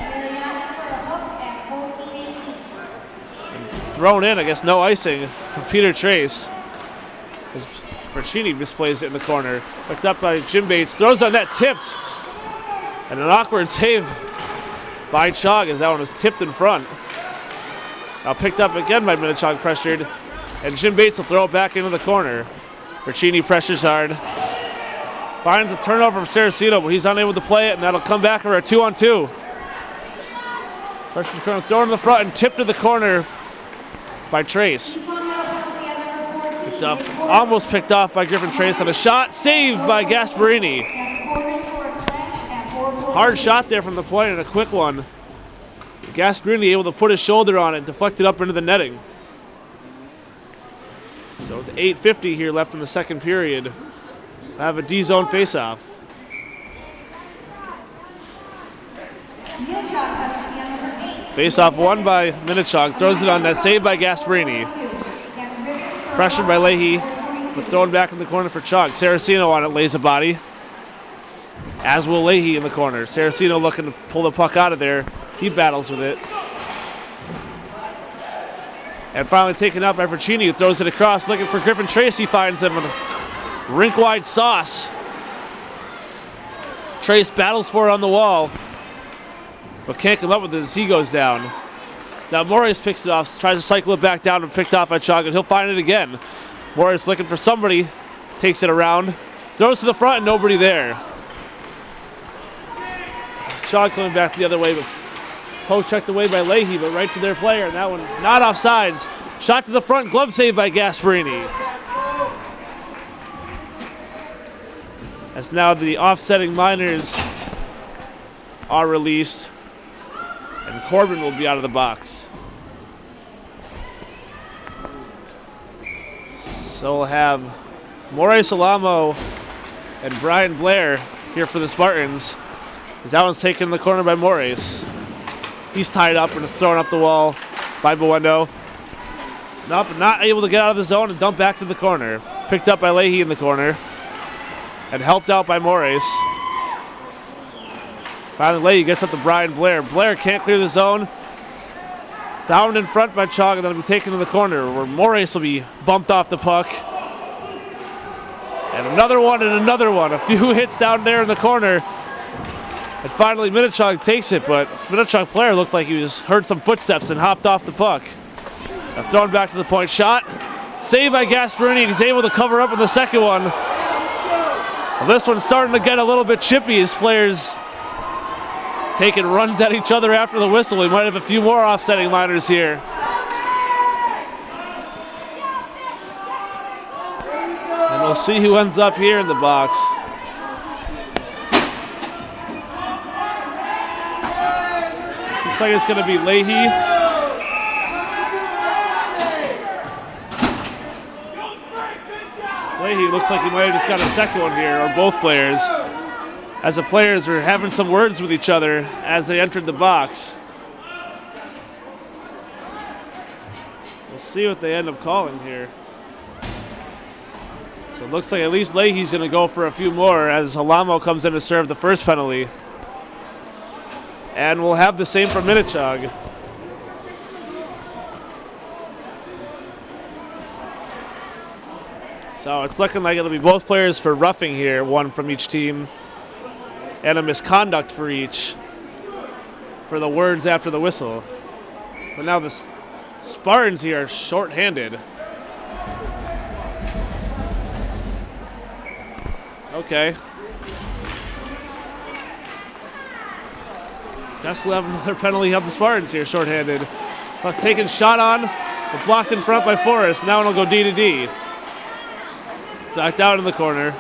[SPEAKER 3] And thrown in, I guess no icing from Peter Trace. As Francini misplays it in the corner. Picked up by Jim Bates. Throws on net, tipped. And an awkward save by Chaug as that one was tipped in front. Now picked up again by Minnechaug, pressured. And Jim Bates will throw it back into the corner. Francini pressures hard. Finds a turnover from Saraceno, but he's unable to play it, and that'll come back for a 2-on-2. Pressure thrown in the front and tipped to the corner by Trace. Picked up, almost picked off by Griffin Trace on a shot, saved by Gasparini. Hard shot there from the point and a quick one. Gasparini able to put his shoulder on it and deflect it up into the netting. So with 8:50 here left in the second period, I have a D-zone faceoff. Faceoff won by Minnechaug. Throws it on net, saved by Gasparini. Pressured by Leahy, but thrown back in the corner for Chaug. Saraceno on it, lays a body. As will Leahy in the corner. Saraceno looking to pull the puck out of there. He battles with it. And finally taken out by Francini, who throws it across, looking for Griffin Trace. He finds him with a rink-wide sauce. Trace battles for it on the wall, but can't come up with it as he goes down. Now Morris picks it off, tries to cycle it back down and picked off by Chaug, and he'll find it again. Morris looking for somebody, takes it around, throws to the front, and nobody there. Chaug coming back the other way, but poke checked away by Leahy, but right to their player, and that one not offsides. Shot to the front, glove save by Gasparini. As now the offsetting minors are released, and Corbin will be out of the box. So we'll have Maurice Alamo and Brian Blair here for the Spartans. As that one's taken in the corner by Maurice. He's tied up and is thrown up the wall by Buendo. Nope, not able to get out of the zone and dump back to the corner. Picked up by Leahy in the corner and helped out by Maurice. Finally, Leahy gets up to Brian Blair. Blair can't clear the zone. Down in front by Chaug, and then will be taken to the corner where Maurice will be bumped off the puck. And another one and another one. A few hits down there in the corner. And finally, Minnechaug takes it, but Minnechaug player looked like he heard some footsteps and hopped off the puck. Now thrown back to the point. Shot. Saved by Gasparini. He's able to cover up in the second one. Well, this one's starting to get a little bit chippy as players taking runs at each other after the whistle. We might have a few more offsetting minors here. And we'll see who ends up here in the box. Looks like it's going to be Leahy. Leahy looks like he might have just got a second one here, or both players, as the players were having some words with each other as they entered the box. We'll see what they end up calling here. So it looks like at least Leahy's going to go for a few more as Alamo comes in to serve the first penalty. And we'll have the same for Minnechaug. So it's looking like it'll be both players for roughing here, one from each team, and a misconduct for each for the words after the whistle. But now the Spartans here are short-handed. Okay. Guess we'll have another penalty of the Spartans here, short-handed. Puck taken shot on, but blocked in front by Forrest. Now it'll go D to D. Back down in the corner.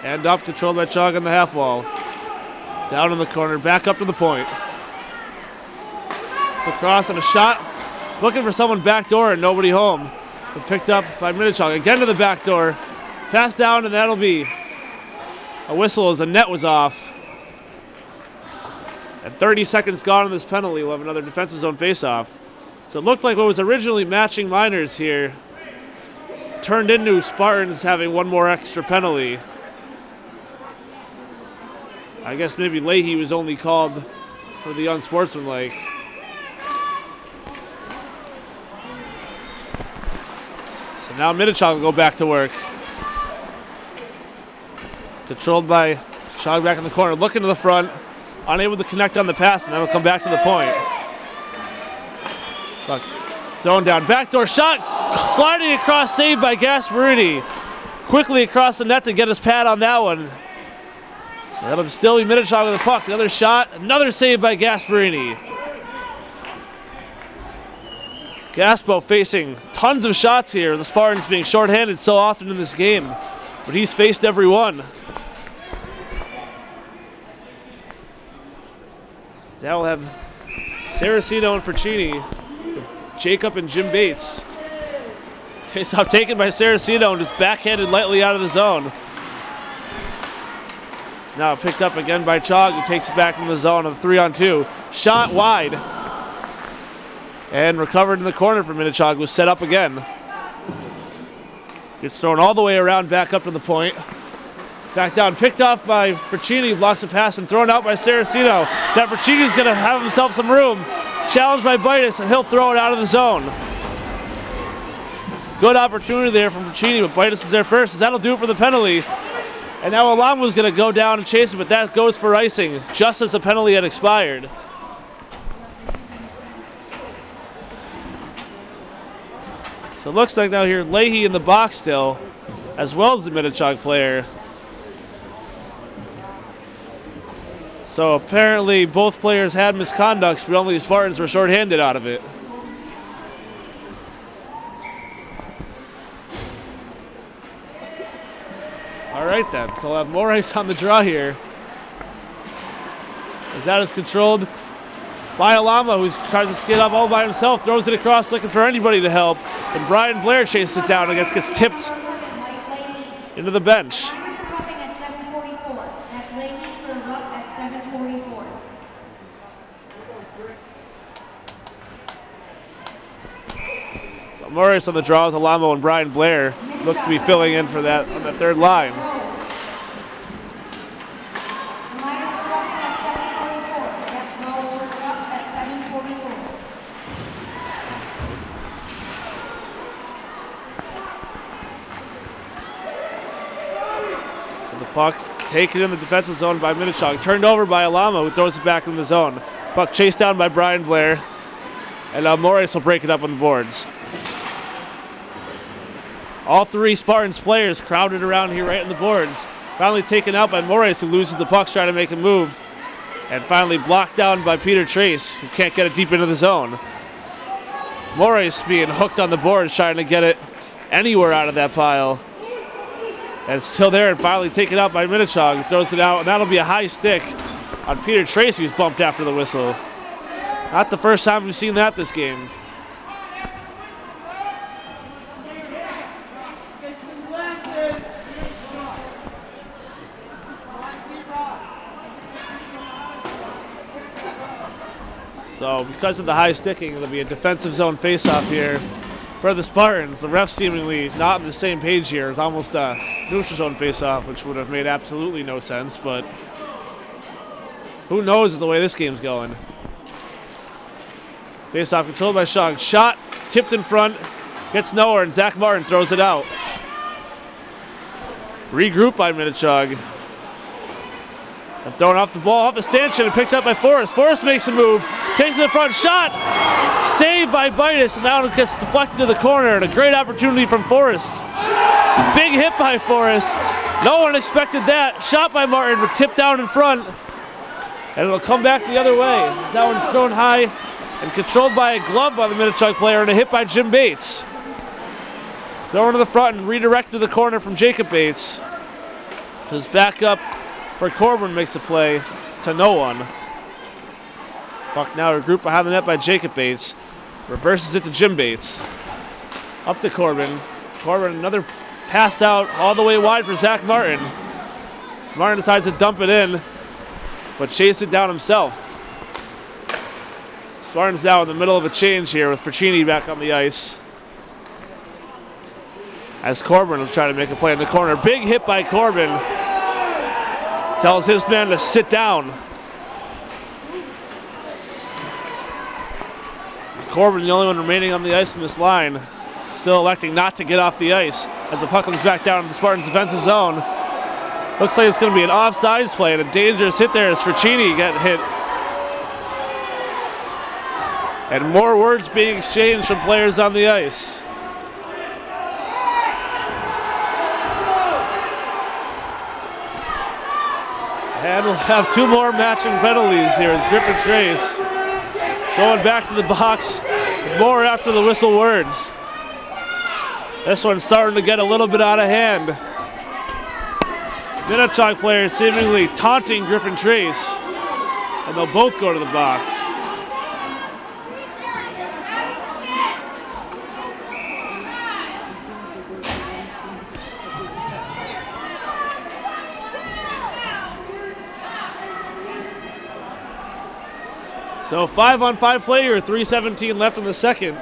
[SPEAKER 3] And up, controlled by Chog on the half wall. Down in the corner, back up to the point. Across and a shot. Looking for someone backdoor and nobody home. But picked up by Minnechaug. Again to the back door. Pass down and that'll be a whistle as the net was off. And 30 seconds gone on this penalty. We'll have another defensive zone faceoff. So it looked like what was originally matching Miners here turned into Spartans having one more extra penalty. I guess maybe Leahy was only called for the unsportsmanlike. So now Minnechaug will go back to work. Controlled by Chaug back in the corner, looking to the front, unable to connect on the pass, and then will come back to the point. But thrown down, backdoor shot, sliding across, saved by Gasparini. Quickly across the net to get his pad on that one. So that'll still be Minnechaug with the puck. Another shot, another save by Gasparini. Gaspo facing tons of shots here. The Spartans being shorthanded so often in this game, but he's faced every one. Now we'll have Saraceno and Fraccini with Jacob and Jim Bates. Face-off taken by Saraceno and just backhanded lightly out of the zone. It's now picked up again by Chaug, who takes it back from the zone of 3-on-2. Shot wide. And recovered in the corner for Minnechaug, was set up again. Gets thrown all the way around back up to the point. Back down, picked off by Fraccini, blocks the pass and thrown out by Saraceno. Now Fraccini's gonna have himself some room. Challenged by Bitus, and he'll throw it out of the zone. Good opportunity there from Fraccini, but Bitus is there first, as that'll do it for the penalty. And now Alamo's gonna go down and chase it, but that goes for icing, just as the penalty had expired. So it looks like now here Leahy in the box still, as well as the Minnechaug player. So apparently both players had misconducts, but only the Spartans were shorthanded out of it. All right then, so we'll have more ice on the draw here. As that is controlled by Alamo, who tries to skid up all by himself, throws it across looking for anybody to help. And Brian Blair chases it down and gets tipped into the bench. Morris on the draw with Alamo, and Brian Blair looks to be filling in for that on the third line. So the puck taken in the defensive zone by Minnechaug, turned over by Alamo, who throws it back in the zone. Puck chased down by Brian Blair, and Morris will break it up on the boards. All three Spartans players crowded around here right in the boards. Finally taken out by Morris, who loses the puck trying to make a move. And finally blocked down by Peter Trace, who can't get it deep into the zone. Morris being hooked on the boards, trying to get it anywhere out of that pile. And it's still there, and finally taken out by Minnechaug, who throws it out. And that'll be a high stick on Peter Trace, who's bumped after the whistle. Not the first time we've seen that this game. So because of the high sticking, it'll be a defensive zone faceoff here for the Spartans. The refs seemingly not on the same page here. It's almost a neutral zone face-off, which would have made absolutely no sense, but who knows the way this game's going. Face-off controlled by Shog. Shot, tipped in front, gets nowhere, and Zach Martin throws it out. Regroup by Minnechaug. And throwing off the ball off a stanchion and picked up by Forrest. Forrest makes a move, takes it to the front, shot! Saved by Bitus, and now it gets deflected to the corner, and a great opportunity from Forrest. Big hit by Forrest. No one expected that. Shot by Martin, but tipped down in front. And it'll come back the other way. That one's thrown high and controlled by a glove by the Minnechaug player and a hit by Jim Bates. Thrown to the front and redirected to the corner from Jacob Bates. His backup for Corbin makes a play to no one. Puck now regrouped behind the net by Jacob Bates. Reverses it to Jim Bates. Up to Corbin. Corbin, another pass out all the way wide for Zach Martin. Martin decides to dump it in, but chase it down himself. Spartans now in the middle of a change here with Fraccini back on the ice. As Corbin will try to make a play in the corner. Big hit by Corbin. Tells his man to sit down. Corbin, the only one remaining on the ice from this line, still electing not to get off the ice as the puck comes back down in the Spartans' defensive zone. Looks like it's going to be an offsides play, and a dangerous hit there as Fraccini got hit. And more words being exchanged from players on the ice. And we'll have two more matching penalties here with Griffin Trace going back to the box. More after the whistle words. This one's starting to get a little bit out of hand. Minnechaug players seemingly taunting Griffin Trace, and they'll both go to the box. So 5-on-5 play here, 3:17 left in the second.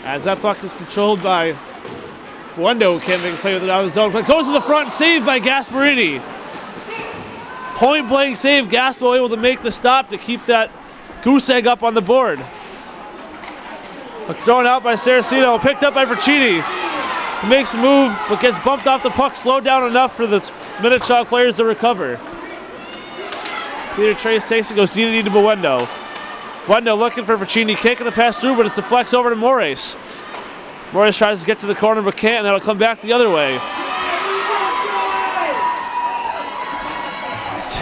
[SPEAKER 3] As that puck is controlled by Buendo, who can't make a play with it out of the zone. But goes to the front, saved by Gasparini. Point blank save, Gaspo able to make the stop to keep that goose egg up on the board. But thrown out by Saraceno, picked up by Fraccini. He makes a move, but gets bumped off the puck, slowed down enough for the Minnechaug players to recover. Peter Trace takes it, goes deep to Buendo. Buendo looking for Fraccini, kicking the pass through, but it's deflects over to Moraes. Moraes tries to get to the corner, but can't, and that'll come back the other way.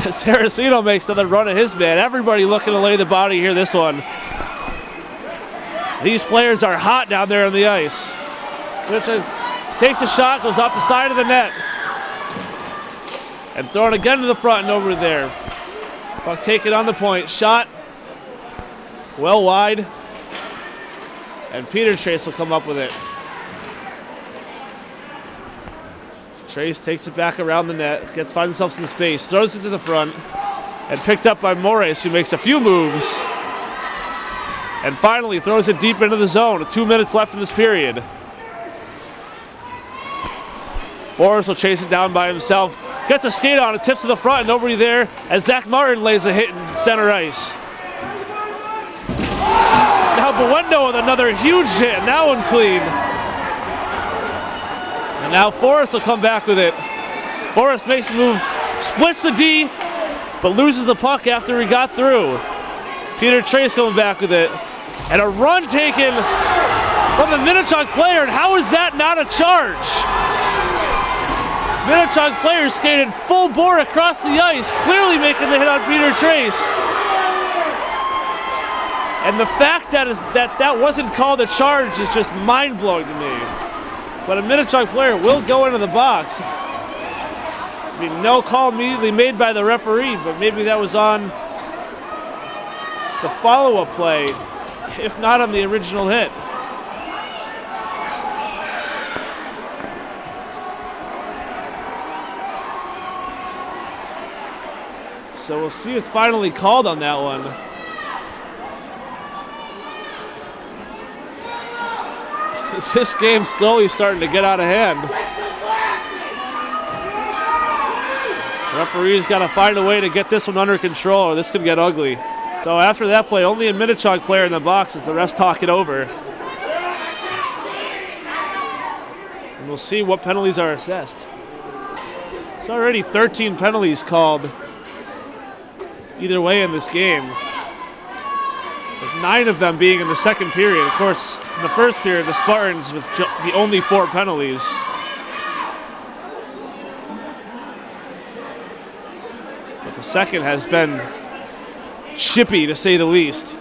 [SPEAKER 3] Saraceno makes another run at his man. Everybody looking to lay the body here, this one. These players are hot down there on the ice. Takes a shot, goes off the side of the net. And thrown again to the front and over there. Puck taken on the point, shot well wide, and Peter Trace will come up with it. Trace takes it back around the net, finds himself some space, throws it to the front, and picked up by Moraes, who makes a few moves, and finally throws it deep into the zone. 2 minutes left in this period. Forrest will chase it down by himself. Gets a skate on it, tips to the front, and nobody there as Zach Martin lays a hit in center ice. Now Buendo with another huge hit, and that one clean. And now Forrest will come back with it. Forrest makes a move, splits the D, but loses the puck after he got through. Peter Trace coming back with it. And a run taken from the Minnechaug player, and how is that not a charge? Minnechaug players skated full bore across the ice, clearly making the hit on Peter Trace. And the fact that wasn't called a charge is just mind-blowing to me. But a Minnechaug player will go into the box. I mean, no call immediately made by the referee, but maybe that was on the follow-up play, if not on the original hit. So we'll see what's finally called on that one. This game's slowly starting to get out of hand. Referee's got to find a way to get this one under control or this could get ugly. So after that play, only a Minnechaug player in the box as the refs talk it over. And we'll see what penalties are assessed. It's already 13 penalties called either way in this game. With 9 of them being in the second period. Of course, in the first period, the Spartans with the only 4 penalties. But the second has been chippy, to say the least. So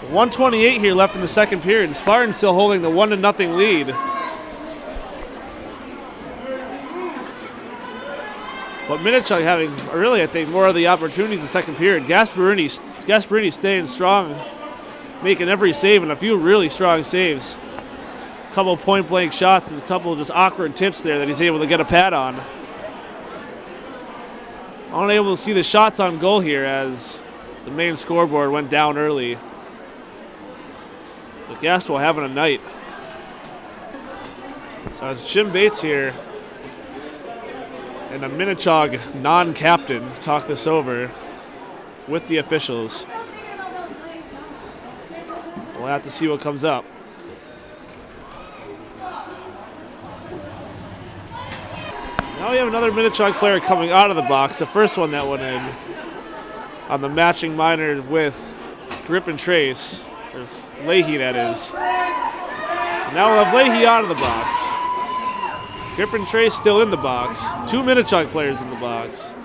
[SPEAKER 3] 1:28 here left in the second period. The Spartans still holding the 1-0 lead. But Minnechaug having really, I think, more of the opportunities in the second period. Gasparini staying strong, making every save and a few really strong saves. A couple point-blank shots and a couple just awkward tips there that he's able to get a pad on. Unable to see the shots on goal here as the main scoreboard went down early. But Gaspel having a night. So it's Jim Bates here and a Minnechaug non-captain to talk this over with the officials. We'll have to see what comes up. Now we have another Minnechaug player coming out of the box. The first one that went in on the matching minor with Griffin Trace. There's Leahy, that is. So now we'll have Leahy out of the box. Griffin Trace still in the box. 2 Minnechaug players in the box.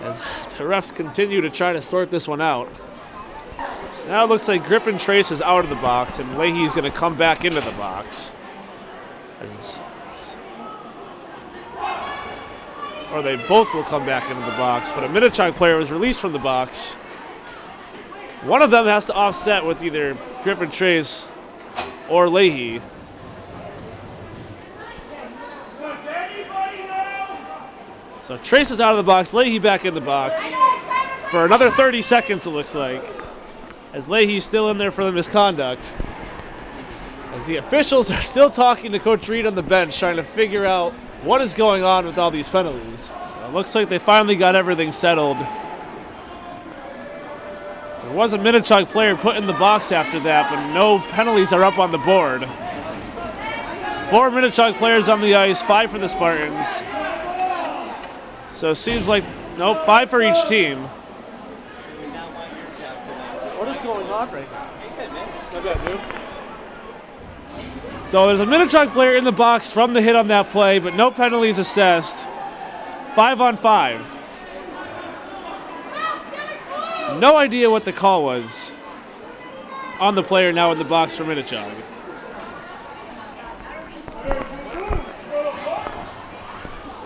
[SPEAKER 3] As the refs continue to try to sort this one out. So now it looks like Griffin Trace is out of the box and Leahy's going to come back into the box. Or they both will come back into the box, but a Minnechaug player was released from the box. One of them has to offset with either Griffin Trace or Leahy. So Trace is out of the box, Leahy back in the box for another 30 seconds, it looks like, as Leahy's still in there for the misconduct. As the officials are still talking to Coach Reed on the bench, trying to figure out what is going on with all these penalties. So it looks like they finally got everything settled. There was a Minnechaug player put in the box after that, but no penalties are up on the board. 4 Minnechaug players on the ice, 5 for the Spartans. So it seems like, nope, 5 for each team. What is going on right now? Not bad, dude. So there's a Minnechaug player in the box from the hit on that play, but no penalties assessed. 5-on-5. No idea what the call was on the player now in the box for Minnechaug.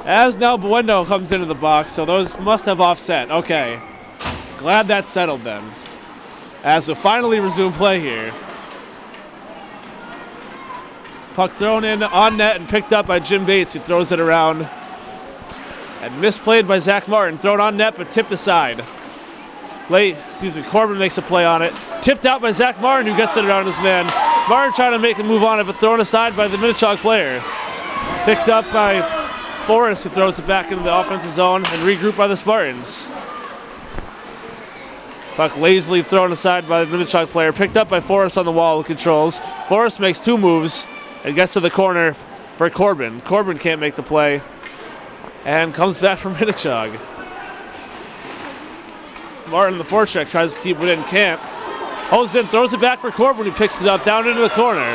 [SPEAKER 3] As now Bueno comes into the box, so those must have offset. Okay. Glad that's settled then. As we'll finally resume play here. Puck thrown in on net and picked up by Jim Bates, who throws it around. And misplayed by Zach Martin. Thrown on net, but tipped aside. Corbin makes a play on it. Tipped out by Zach Martin, who gets it around his man. Martin trying to make a move on it, but thrown aside by the Minnechaug player. Picked up by Forrest, who throws it back into the offensive zone and regrouped by the Spartans. Puck lazily thrown aside by the Minnechaug player. Picked up by Forrest on the wall with controls. Forrest makes 2 moves and gets to the corner for Corbin. Corbin can't make the play and comes back from Minnechaug. Martin, the forecheck, tries to keep it in, can't. Hosed in, throws it back for Corbin, who picks it up down into the corner.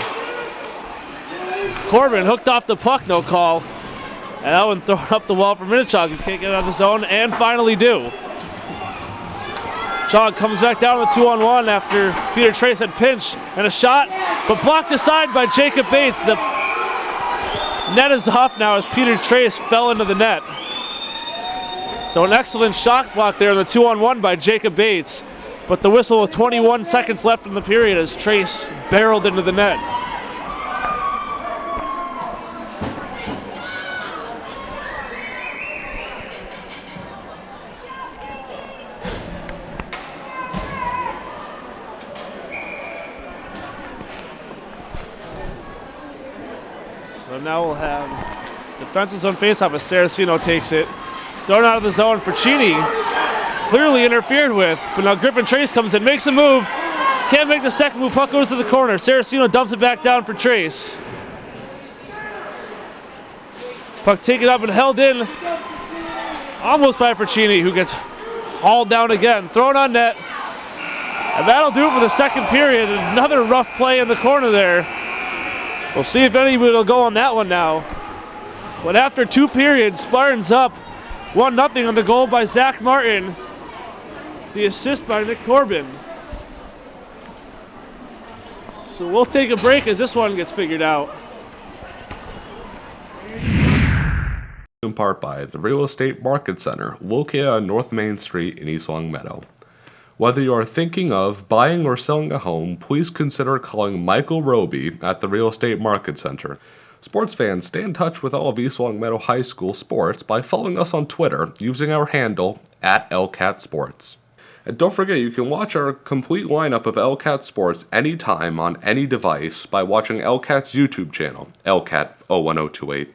[SPEAKER 3] Corbin hooked off the puck, no call. And that one thrown up the wall for Minnechaug, who can't get out of the zone, and finally do. Chaug comes back down with 2-on-1 after Peter Trace had pinch and a shot, but blocked aside by Jacob Bates. The net is off now as Peter Trace fell into the net. So an excellent shot block there in the 2-on-1 by Jacob Bates, but the whistle with 21 seconds left in the period as Trace barreled into the net. now we'll have defensive zone faceoff as Saraceno takes it. Thrown out of the zone for Cheney. Clearly interfered with, but now Griffin Trace comes in, makes a move. Can't make the second move, puck goes to the corner. Saraceno dumps it back down for Trace. Puck taken up and held in. Almost by Cheney, who gets hauled down again. Thrown on net. And that'll do it for the second period. Another rough play in the corner there. We'll see if anybody will go on that one now. But after 2 periods, Spartans up 1-0 on the goal by Zach Martin. The assist by Nick Corbin. So we'll take a break as this one gets figured out.
[SPEAKER 1] In part by the Real Estate Market Center, located on North Main Street in East Long Meadow. Whether you are thinking of buying or selling a home, please consider calling Michael Roby at the Real Estate Market Center. Sports fans, stay in touch with all of East Long Meadow High School sports by following us on Twitter using our handle @LCatSports. And don't forget, you can watch our complete lineup of LCat Sports anytime on any device by watching LCat's YouTube channel, LCat01028.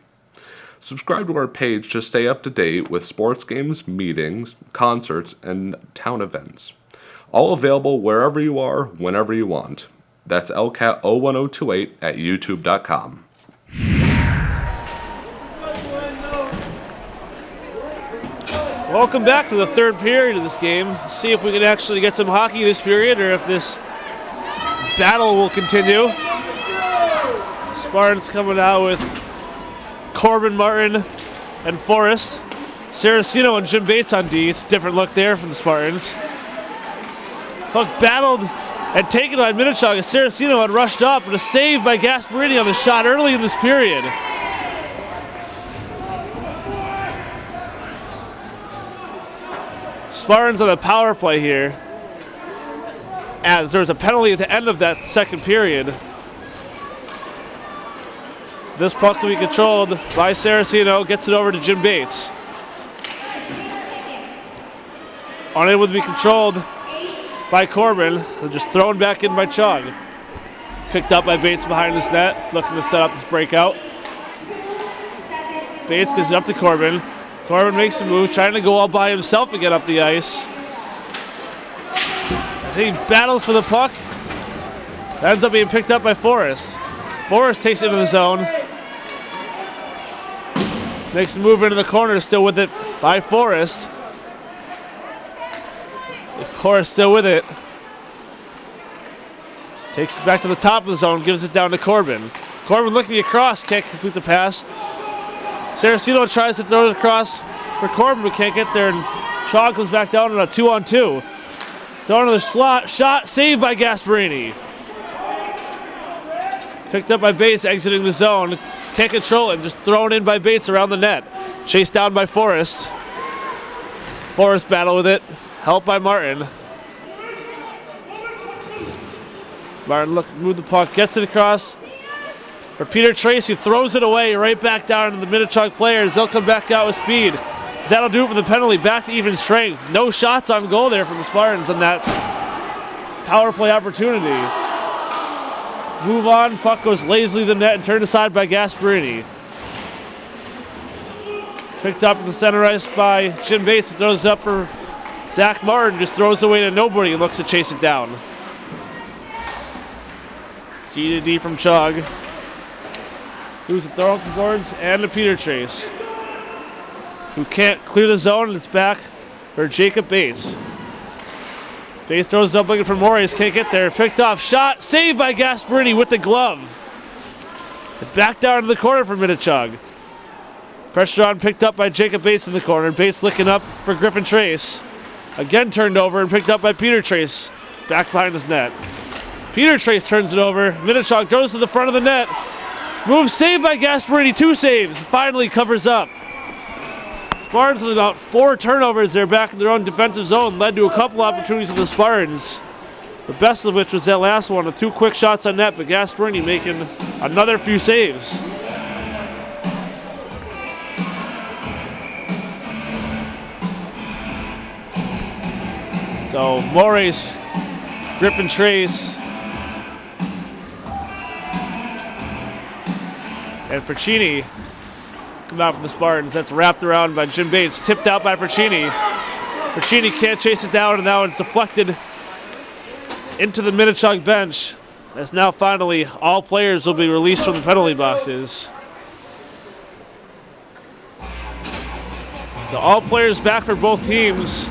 [SPEAKER 1] Subscribe to our page to stay up to date with sports games, meetings, concerts, and town events. All available wherever you are, whenever you want. That's LCat01028 at youtube.com.
[SPEAKER 3] Welcome back to the third period of this game. See if we can actually get some hockey this period or if this battle will continue. Spartans coming out with Corbin, Martin, and Forrest. Saraceno and Jim Bates on D. It's a different look there from the Spartans. Puck battled and taken by Minnechaug as Saraceno had rushed up, but a save by Gasparini on the shot early in this period. Spartans on the power play here, as there was a penalty at the end of that second period. So this puck can be controlled by Saraceno, gets it over to Jim Bates. Unable to be controlled by Corbin, and just thrown back in by Chug. Picked up by Bates behind his net, looking to set up this breakout. Bates gives it up to Corbin. Corbin makes a move, trying to go all by himself and get up the ice. He battles for the puck. Ends up being picked up by Forrest. Forrest takes it into the zone. Makes a move into the corner, still with it by Forrest. Forrest still with it. Takes it back to the top of the zone, gives it down to Corbin. Corbin looking across, can't complete the pass. Saraceno tries to throw it across for Corbin, but can't get there, and Shaw comes back down on a 2-on-2. Throwing to the slot, shot, saved by Gasparini. Picked up by Bates, exiting the zone. Can't control it, just thrown in by Bates around the net. Chased down by Forrest. Forrest battle with it, helped by Martin. Martin move the puck, gets it across for Peter Trace, who throws it away right back down to the Minnechaug players. They'll come back out with speed. That'll do it for the penalty. Back to even strength. No shots on goal there from the Spartans on that power play opportunity. Move on. Puck goes lazily to the net and turned aside by Gasparini. Picked up in the center ice by Jim Bates. And throws it up for Zach Martin. Just throws it away to nobody and looks to chase it down. G to D from Chug. Who's a throw up the boards and a Peter Trace, who can't clear the zone, and it's back for Jacob Bates. Bates throws it up looking for Morris, can't get there. Picked off, shot, saved by Gasparini with the glove. Back down to the corner for Minnechaug. Pressure on, picked up by Jacob Bates in the corner. Bates looking up for Griffin Trace. Again turned over and picked up by Peter Trace. Back behind his net. Peter Trace turns it over. Minnechaug goes to the front of the net. Move saved by Gasparini, 2 saves. Finally covers up. Spartans with about 4 turnovers there back in their own defensive zone led to a couple opportunities for the Spartans. The best of which was that last one, with 2 quick shots on net, but Gasparini making another few saves. So Morris, Griffin Trace, And Fracchini come out from the Spartans. That's wrapped around by Jim Bates. Tipped out by Fracchini. Fracchini can't chase it down, and now it's deflected into the Minnechaug bench. As now finally all players will be released from the penalty boxes. So all players back for both teams,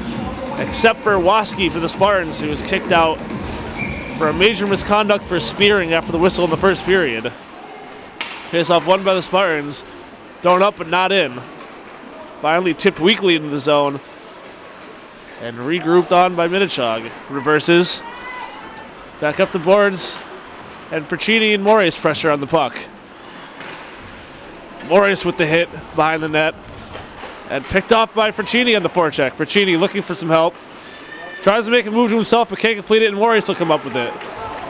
[SPEAKER 3] except for Waski for the Spartans, who was kicked out for a major misconduct for spearing after the whistle in the first period. Face-off won by the Spartans. Thrown up but not in. Finally tipped weakly into the zone. And regrouped on by Minnechaug. Reverses. Back up the boards. And Fracchini and Morris pressure on the puck. Morris with the hit behind the net. And picked off by Fracchini on the forecheck. Fracchini looking for some help. Tries to make a move to himself but can't complete it, and Morris will come up with it.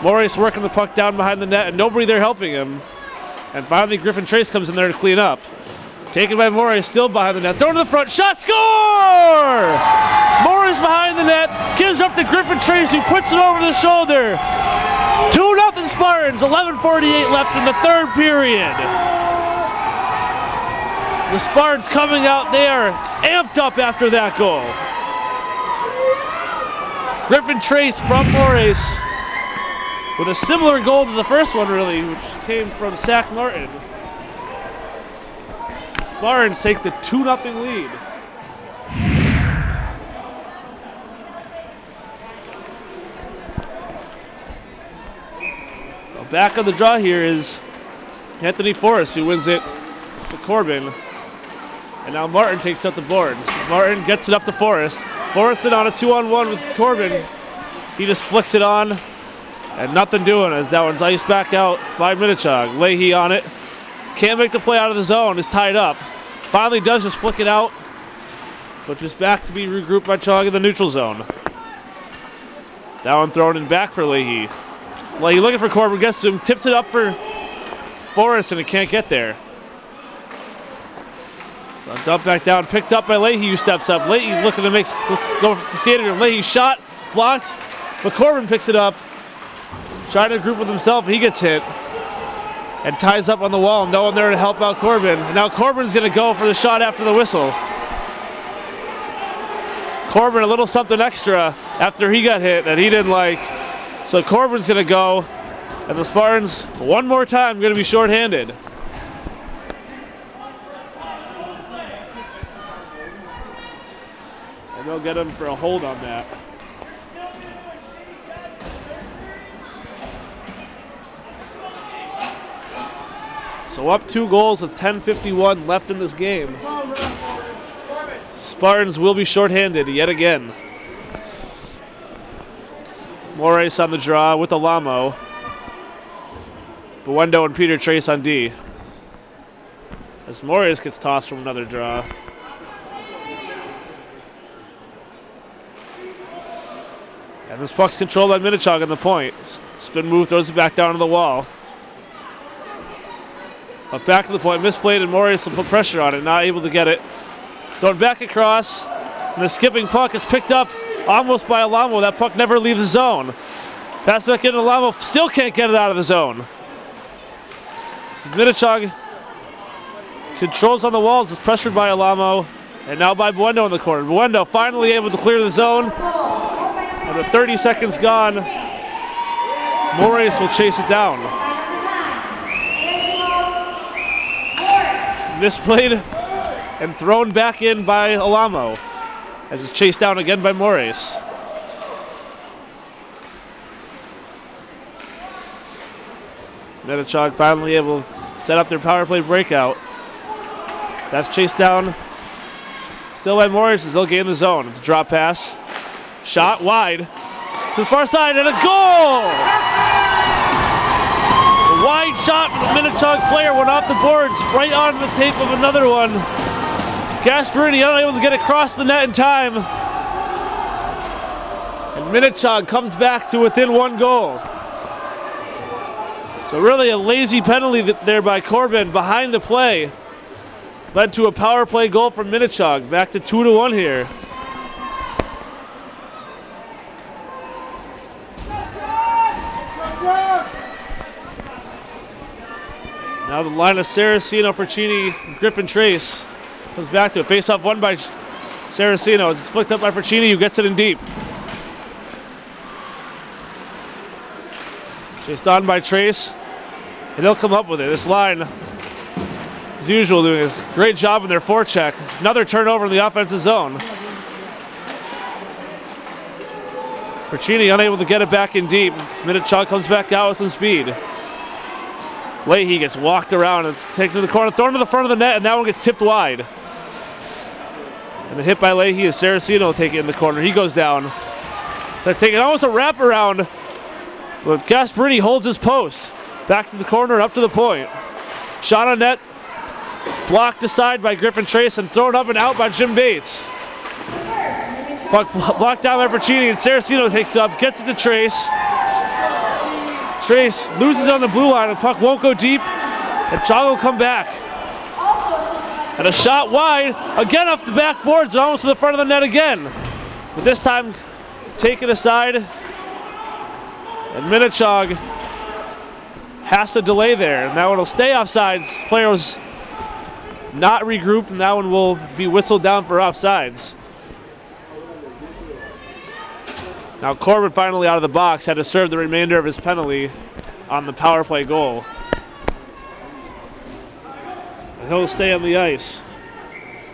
[SPEAKER 3] Morris working the puck down behind the net and nobody there helping him. And finally Griffin Trace comes in there to clean up. Taken by Morris, still behind the net. Thrown to the front, shot, score! Morris behind the net, gives up to Griffin Trace, who puts it over the shoulder. 2-0 Spartans, 11:48 left in the third period. The Spartans coming out there, amped up after that goal. Griffin Trace from Morris with a similar goal to the first one, really, which came from Sack Martin. Spartans take the 2-0 lead. Well, back on the draw here is Anthony Forrest, who wins it to Corbin. And now Martin takes out the boards. Martin gets it up to Forrest. Forrest in on a 2-on-1 with Corbin. He just flicks it on, and nothing doing as that one's iced back out by Minnechaug. Leahy on it. Can't make the play out of the zone. Is tied up. Finally does just flick it out, but just back to be regrouped by Chaug in the neutral zone. That one thrown in back for Leahy. Leahy looking for Corbin, gets to him, tips it up for Forrest, and it can't get there. Dump back down, picked up by Leahy, who steps up. Leahy looking to let's go for some skating room. Leahy shot, blocked, but Corbin picks it up. Trying to group with himself, he gets hit. And ties up on the wall, no one there to help out Corbin. And now Corbin's gonna go for the shot after the whistle. Corbin a little something extra after he got hit that he didn't like. So Corbin's gonna go, and the Spartans, one more time, gonna be shorthanded. And they'll get him for a hold on that. So up 2 goals with 10:51 left in this game. Spartans will be shorthanded yet again. Morris on the draw with Alamo. Buendo and Peter Trace on D. As Morris gets tossed from another draw. And this puck's controlled by Minnechaug on the point. Spin move, throws it back down to the wall. But back to the point, misplayed, and Morris will put pressure on it, not able to get it. Thrown back across, and the skipping puck is picked up almost by Alamo. That puck never leaves the zone. Pass back in, Alamo still can't get it out of the zone. Minnechaug controls on the walls, is pressured by Alamo, and now by Buendo in the corner. Buendo finally able to clear the zone. And with 30 seconds gone, Morris will chase it down. Misplayed and thrown back in by Alamo as it's chased down again by Morris. Minnechaug finally able to set up their power play breakout. That's chased down still by Morris as they'll gain the zone. It's a drop pass. Shot wide to the far side and a goal! A wide shot from the Minnechaug player went off the boards right on the tape of another one. Gasparini unable to get across the net in time. And Minnechaug comes back to within 1 goal. So really a lazy penalty there by Corbin behind the play. Led to a power play goal from Minnechaug. Back to 2-1 here. Now the line of Saraceno, Forcini, Griffin Trace. Comes back to it. Face-off won by Saraceno. It's flicked up by Forcini, who gets it in deep. Chased on by Trace. And he'll come up with it. This line, as usual, doing a great job in their forecheck. Another turnover in the offensive zone. Forcini unable to get it back in deep. Minnechaug comes back out with some speed. Leahy gets walked around. It's taken to the corner, thrown to the front of the net, and that one gets tipped wide. And the hit by Leahy is Saraceno will take it in the corner. He goes down. They're taking almost a wraparound, but Gasparini holds his post. Back to the corner, up to the point. Shot on net, blocked aside by Griffin Trace and thrown up and out by Jim Bates. Puck blocked down by Forcini, and Saraceno takes it up, gets it to Trace. Trace loses on the blue line, and puck won't go deep, and Chog will come back. And a shot wide, again off the backboards, and almost to the front of the net again. But this time, taken aside, and Minnechaug has to delay there. And that one will stay offsides. Player was not regrouped, and that one will be whistled down for offsides. Now Corbin finally out of the box, had to serve the remainder of his penalty on the power play goal. And he'll stay on the ice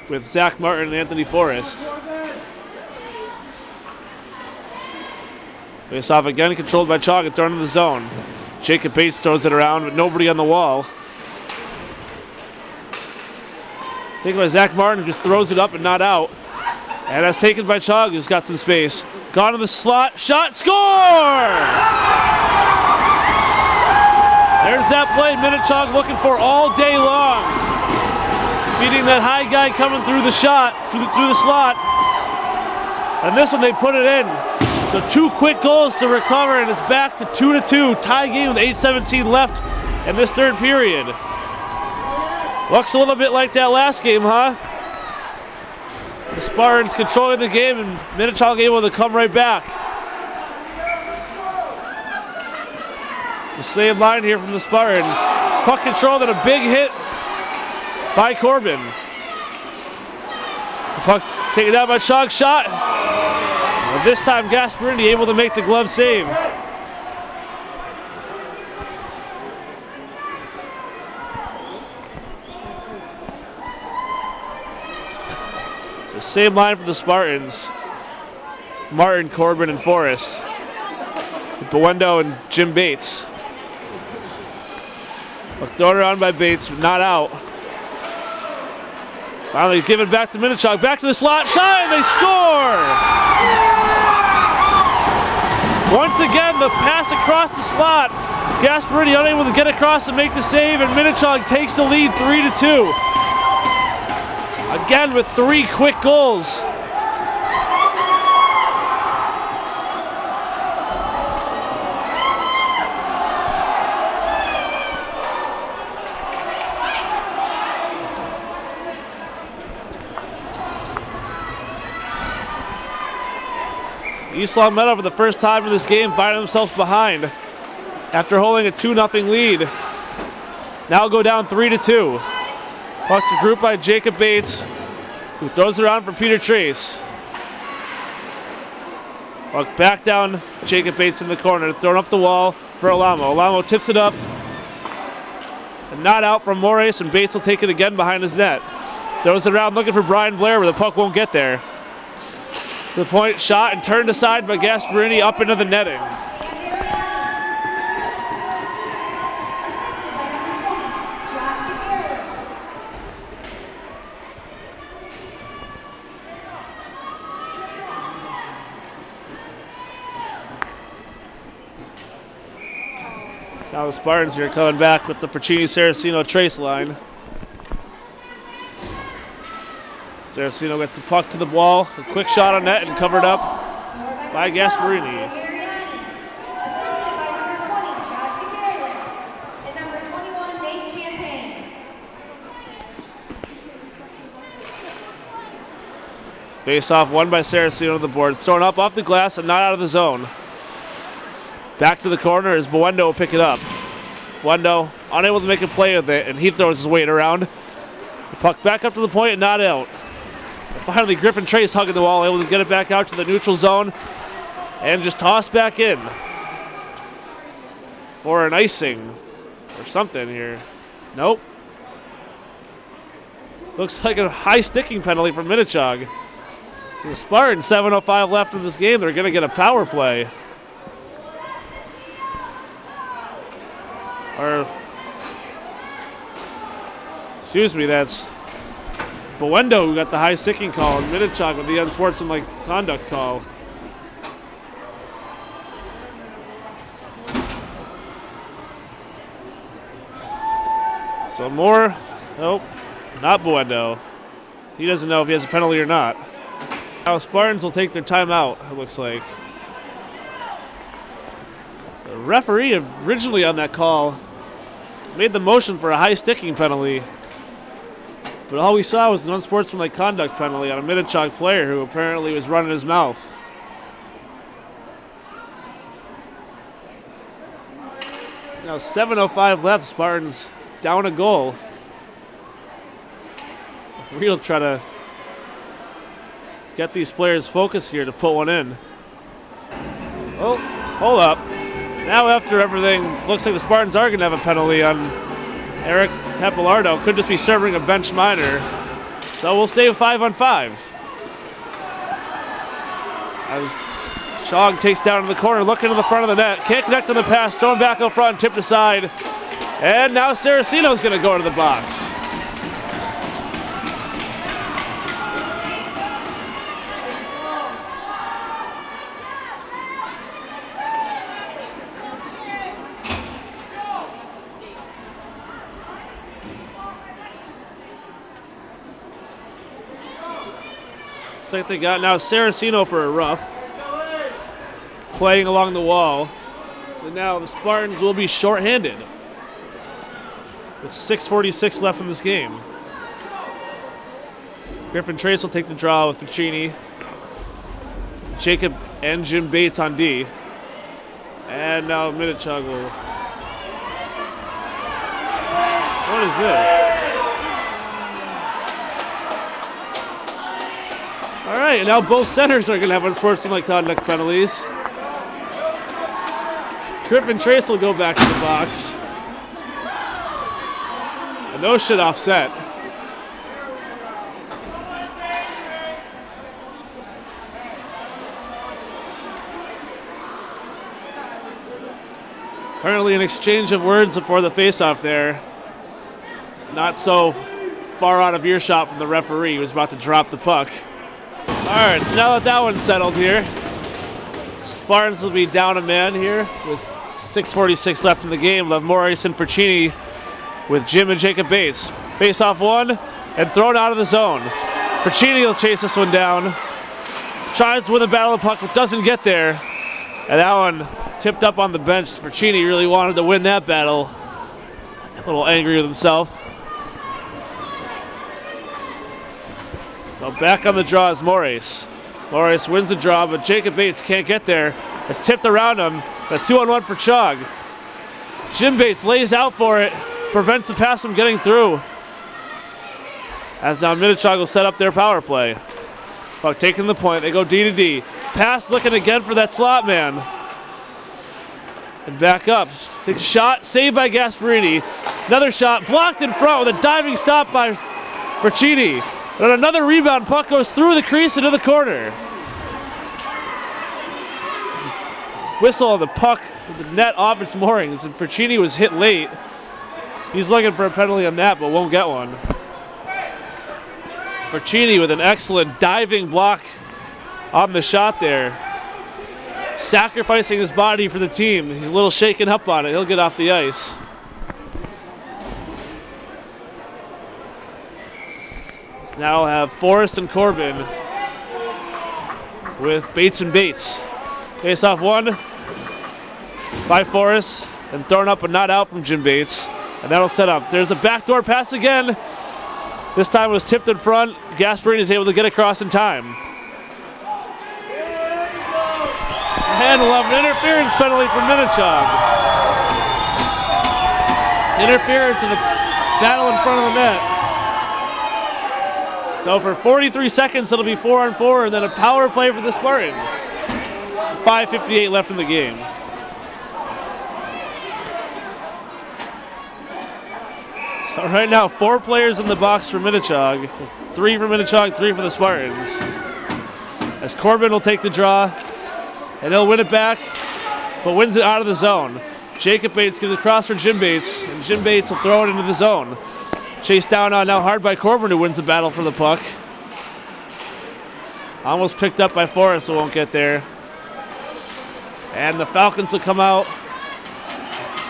[SPEAKER 3] with Zach Martin and Anthony Forrest. Face off again, controlled by Chalk and thrown in the zone. Jacob Bates throws it around, but nobody on the wall. Taken by Zach Martin, who just throws it up and not out. And that's taken by Chog, who's got some space. Gone to the slot, shot, score! There's that play Minnechaug looking for all day long. Feeding that high guy coming through the shot, through the slot. And this one they put it in. So 2 quick goals to recover, and it's back to 2-2. Tie game with 8:17 left in this third period. Looks a little bit like that last game, huh? The Spartans controlling the game, and Minnechaug able to come right back. The same line here from the Spartans. Puck control and a big hit by Corbin. The puck taken down by Chog's shot. And this time Gasparini able to make the glove save. So same line for the Spartans. Martin, Corbin, and Forrest. Buendo and Jim Bates. Thrown around by Bates, but not out. Finally given back to Minnechaug. Back to the slot, shot, and they score! Once again, the pass across the slot. Gasparini unable to get across and make the save, and Minnechaug takes the lead 3-2. Again with 3 quick goals. East Long Meadow for the first time in this game finding themselves behind after holding a 2-0 lead. Now go down 3-2. Puck to group by Jacob Bates, who throws it around for Peter Trace. Puck back down, Jacob Bates in the corner, thrown up the wall for Alamo. Alamo tips it up, and not out from Morris, and Bates will take it again behind his net. Throws it around looking for Brian Blair, but the puck won't get there. The point shot and turned aside by Gasparini up into the netting. Now the Spartans here coming back with the Forcini-Saraceno Trace line. Saraceno gets the puck to the wall, a quick shot on net and covered up by Gasparini. Face off won by Saraceno on the boards, thrown up off the glass and not out of the zone. Back to the corner as Buendo will pick it up. Buendo unable to make a play with it, and he throws his weight around. The puck back up to the point and not out. And finally, Griffin Trace hugging the wall, able to get it back out to the neutral zone and just toss back in for an icing or something here. Nope. Looks like a high sticking penalty for Minnechaug. So the Spartans, 7:05 left in this game. They're going to get a power play. Or, excuse me, that's Buendo who got the high sticking call, and Minnechaug with the unsportsmanlike conduct call. So more, nope, not Buendo. He doesn't know if he has a penalty or not. Now Spartans will take their timeout, it looks like. The referee originally on that call made the motion for a high sticking penalty, but all we saw was an unsportsmanlike conduct penalty on a Minnechaug player who apparently was running his mouth. So now 7:05 left, Spartans down a goal. We'll try to get these players focused here to put one in. Oh, hold up. Now after everything, looks like the Spartans are going to have a penalty on Eric Pappalardo. Could just be serving a bench minor. So we'll stay with 5-on-5. As Chaug takes down in the corner, looking to the front of the net. Can't connect on the pass, thrown back up front, tipped aside. And now Saraceno's going to go to the box. Looks like they got now Saraceno for a rough, playing along the wall. So now the Spartans will be shorthanded with 6:46 left in this game. Griffin Trace will take the draw with Ficini, Jacob and Jim Bates on D. And now Minnechaug will. What is this? All right, and now both centers are going to have unsportsmanlike conduct penalties. Griffin Trace will go back to the box. And those should offset. Apparently an exchange of words before the face-off there. Not so far out of earshot from the referee. He was about to drop the puck. All right, so now that one's settled here, Spartans will be down a man here with 6:46 left in the game. We'll have Morris and Ficini with Jim and Jacob Bates. Face off one and thrown out of the zone. Ficini will chase this one down. Tries to win the battle of the puck, but doesn't get there. And that one tipped up on the bench. Ficini really wanted to win that battle. A little angry with himself. So back on the draw is Morris. Morris wins the draw, but Jacob Bates can't get there. It's tipped around him. A 2-on-1 for Chaug. Jim Bates lays out for it, prevents the pass from getting through. As now Minnechaug will set up their power play. Puck taking the point, they go D to D. Pass looking again for that slot man. And back up, takes a shot, saved by Gasparini. Another shot, blocked in front with a diving stop by Ficini. And another rebound, puck goes through the crease into the corner. Whistle on the puck with the net off its moorings, and Ficini was hit late. He's looking for a penalty on that, but won't get one. Ficini with an excellent diving block on the shot there. Sacrificing his body for the team. He's a little shaken up on it. He'll get off the ice. So now we'll have Forrest and Corbin with Bates and Bates. Face off one by Forrest and thrown up but not out from Jim Bates. And that'll set up. There's a backdoor pass again. This time it was tipped in front. Gasparini is able to get across in time. And we'll have an interference penalty for Minnechaug. Interference in the battle in front of the net. So for 43 seconds, it'll be 4-on-4, and then a power play for the Spartans. 5:58 left in the game. So right now, 4 players in the box for Minnechaug. 3 for Minnechaug, 3 for the Spartans. As Corbin will take the draw, and he'll win it back, but wins it out of the zone. Jacob Bates gives it across for Jim Bates, and Jim Bates will throw it into the zone. Chased down now hard by Corbin, who wins the battle for the puck. Almost picked up by Forrest, so won't get there. And the Falcons will come out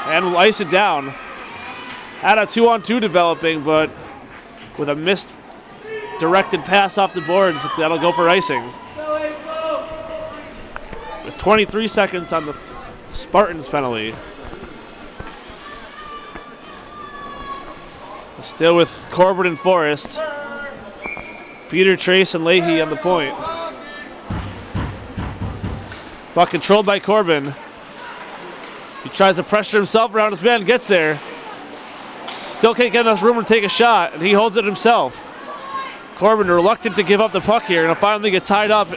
[SPEAKER 3] and will ice it down. Had a 2-on-2 developing, but with a missed directed pass off the boards, that'll go for icing. With 23 seconds on the Spartans penalty. Still with Corbin and Forrest. Peter, Trace, and Leahy on the point. Puck controlled by Corbin. He tries to pressure himself around his man, gets there. Still can't get enough room to take a shot, and he holds it himself. Corbin reluctant to give up the puck here, and he'll finally get tied up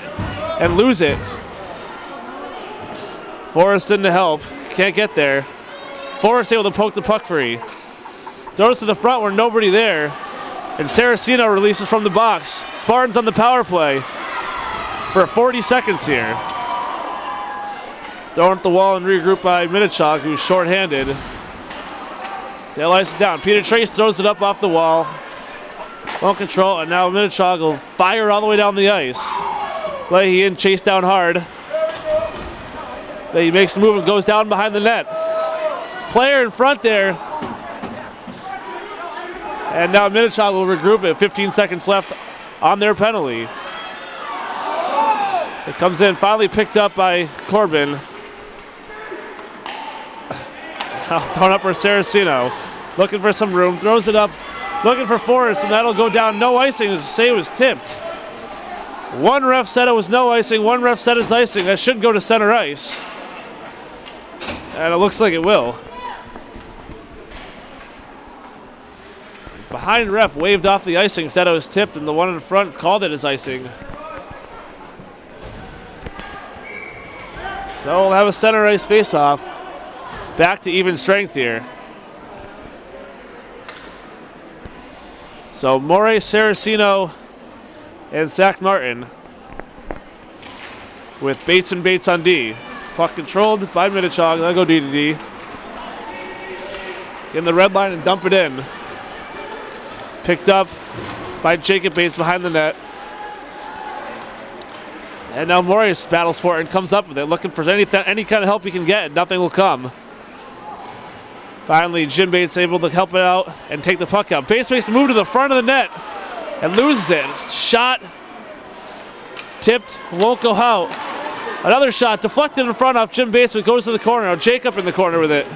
[SPEAKER 3] and lose it. Forrest in to help, can't get there. Forrest able to poke the puck free. Throws to the front where nobody there. And Saraceno releases from the box. Spartans on the power play for 40 seconds here. Thrown at the wall and regrouped by Minnechaug, who's shorthanded. They'll ice it down. Peter Trace throws it up off the wall. Won't control, and now Minnechaug will fire all the way down the ice. Leahy in, chased down hard. He makes the move and goes down behind the net. Player in front there. And now Minnechaug will regroup it. 15 seconds left on their penalty. It comes in, finally picked up by Corbin. Thrown up for Saraceno. Looking for some room, throws it up, looking for Forrest, and that'll go down. No icing, as to say it was tipped. One ref said it was no icing, one ref said it's icing. That should go to center ice. And it looks like it will. Behind ref waved off the icing, said it was tipped, and the one in front called it as icing. So we'll have a center ice face-off. Back to even strength here. So Morey, Saraceno, and Zach Martin with Bates and Bates on D. Puck controlled by Minnechaug. They'll go D to D. Get in the red line and dump it in. Picked up by Jacob Bates behind the net. And now Morris battles for it and comes up with it, looking for any kind of help he can get, and nothing will come. Finally, Jim Bates able to help it out and take the puck out. Bates makes the move to the front of the net and loses it. Shot, tipped, won't go out. Another shot deflected in front off Jim Bates, but goes to the corner. Now Jacob in the corner with it.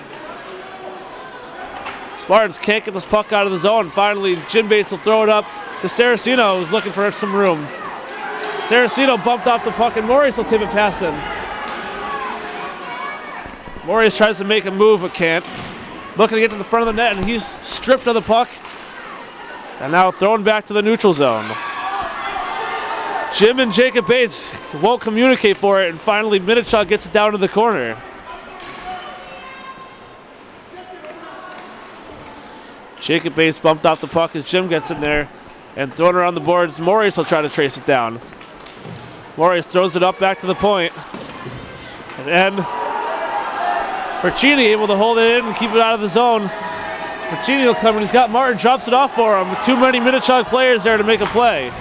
[SPEAKER 3] Spartans can't get this puck out of the zone. Finally, Jim Bates will throw it up to Saraceno, who's looking for some room. Saraceno bumped off the puck, and Morris will tip it past him. Morris tries to make a move, but can't. Looking to get to the front of the net, and he's stripped of the puck. And now thrown back to the neutral zone. Jim and Jacob Bates won't communicate for it, and finally Minnechaug gets it down to the corner. Jacob Bates bumped off the puck as Jim gets in there and thrown around the boards. Morris will try to trace it down. Morris throws it up back to the point. And then Percini able to hold it in and keep it out of the zone. Percini will come and he's got Martin, drops it off for him. Too many Minnechaug players there to make a play.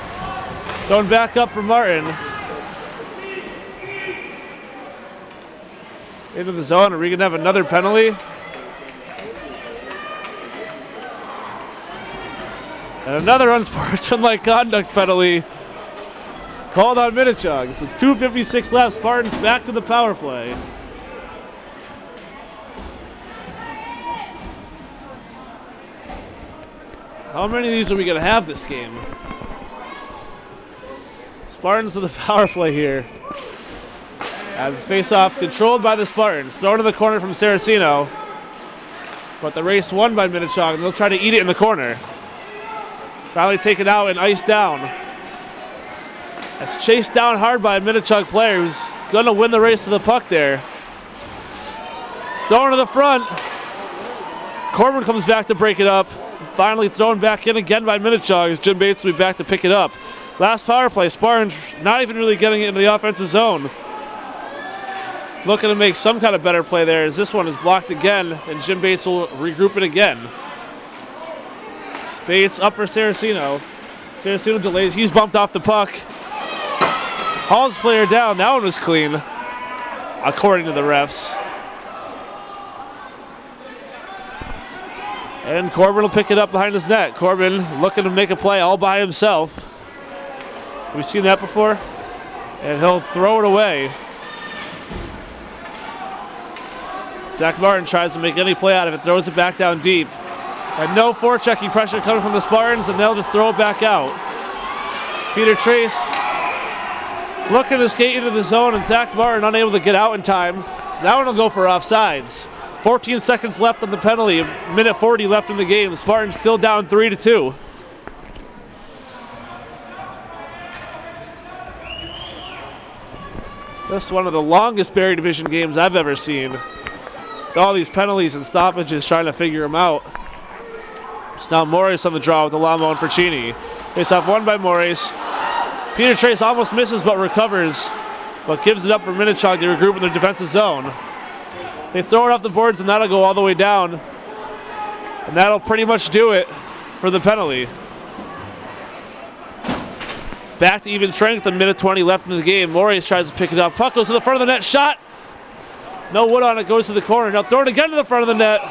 [SPEAKER 3] Thrown back up for Martin. Into the zone. Are we going to have another penalty? And another unsportsmanlike conduct penalty called on Minnechaug. So 2:56 left. Spartans back to the power play. How many of these are we going to have this game? Spartans to the power play here. As it's face-off controlled by the Spartans. Thrown to the corner from Saraceno. But the race won by Minnechaug, and they'll try to eat it in the corner. Finally taken out and iced down. That's chased down hard by a Minnechaug player who's going to win the race to the puck there. Throwing to the front. Corbin comes back to break it up. Finally thrown back in again by Minnechaug as Jim Bates will be back to pick it up. Last power play, Spartans not even really getting it into the offensive zone. Looking to make some kind of better play there as this one is blocked again, and Jim Bates will regroup it again. Bates up for Saraceno. Saraceno delays, he's bumped off the puck. Hauls player down, that one was clean, according to the refs. And Corbin will pick it up behind his net. Corbin looking to make a play all by himself. We've seen that before. And he'll throw it away. Zach Martin tries to make any play out of it, throws it back down deep. And no forechecking pressure coming from the Spartans, and they'll just throw it back out. Peter Trace looking to skate into the zone, and Zach Martin unable to get out in time. So that one will go for offsides. 14 seconds left on the penalty, a minute 40 left in the game. The Spartans still down 3-2. This is one of the longest Berry Division games I've ever seen. With all these penalties and stoppages trying to figure them out. It's now Morris on the draw with Alamo and Forcini. Face off won by Morris. Peter Trace almost misses but recovers, but gives it up for Minnechaug to regroup in their defensive zone. They throw it off the boards and that'll go all the way down. And that'll pretty much do it for the penalty. Back to even strength, a minute 20 left in the game. Morris tries to pick it up. Puck goes to the front of the net, shot. No wood on it, goes to the corner. Now throw it again to the front of the net.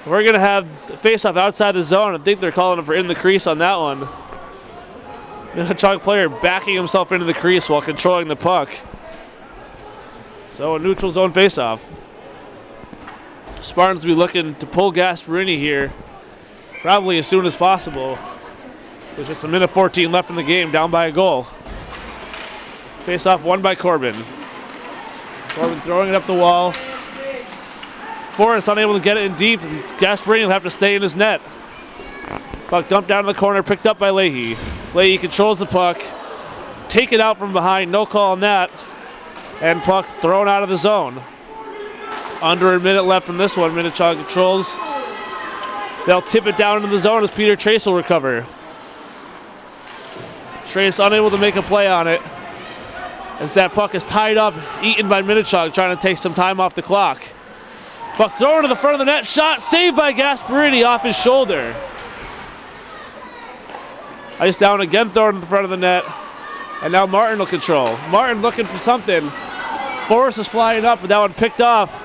[SPEAKER 3] We're going to have the face-off outside the zone. I think they're calling him for in the crease on that one. Minnechaug player backing himself into the crease while controlling the puck. So a neutral zone face-off. Spartans will be looking to pull Gasparini here probably as soon as possible. There's just a minute 14 left in the game, down by a goal. Face-off won by Corbin. Corbin throwing it up the wall. Forrest unable to get it in deep, and Gasparini will have to stay in his net. Puck dumped down in the corner, picked up by Leahy. Leahy controls the puck. Take it out from behind, no call on that. And puck thrown out of the zone. Under a minute left in this one. Minnechaug controls. They'll tip it down into the zone as Peter Trace will recover. Trace unable to make a play on it as that puck is tied up, eaten by Minnechaug, trying to take some time off the clock. Puck thrown to the front of the net, shot saved by Gasparini off his shoulder. Ice down again, thrown to the front of the net. And now Martin will control. Martin looking for something. Forrest is flying up, but that one picked off.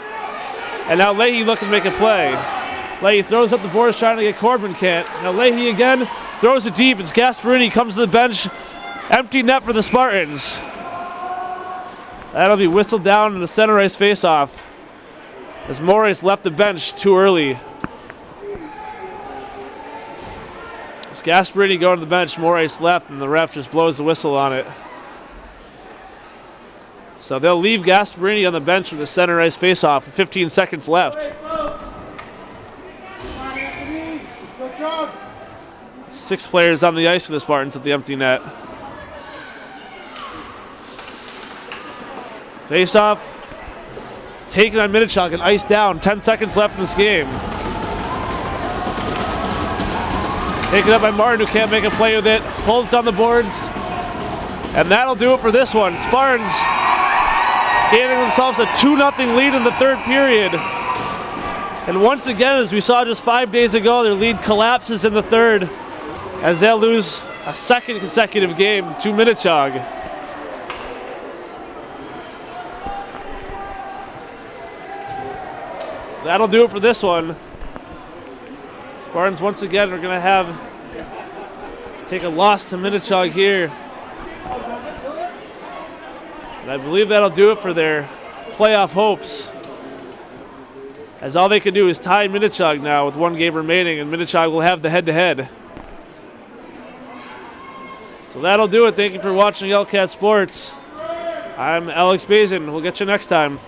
[SPEAKER 3] And now Leahy looking to make a play. Leahy throws up the boards trying to get Corbin, can't. Now Leahy again throws it deep as Gasparini comes to the bench. Empty net for the Spartans. That'll be whistled down in the center ice faceoff as Morris left the bench too early. As Gasparini going to the bench, Morris left, and the ref just blows the whistle on it. So they'll leave Gasparini on the bench with the center ice faceoff with 15 seconds left. 6 players on the ice for the Spartans at the empty net. Faceoff taken on Minnechaug and iced down. 10 seconds left in this game. Taken up by Martin, who can't make a play with it. Holds down the boards. And that'll do it for this one. Spartans giving themselves a 2-0 lead in the third period. And once again, as we saw just 5 days ago, their lead collapses in the third as they'll lose a second consecutive game to Minnechaug. So that'll do it for this one. Spartans once again are going to take a loss to Minnechaug here. And I believe that'll do it for their playoff hopes, as all they can do is tie Minnechaug now with 1 game remaining, and Minnechaug will have the head-to-head. So that'll do it. Thank you for watching LCAT Sports. I'm Alex Bazin. We'll get you next time.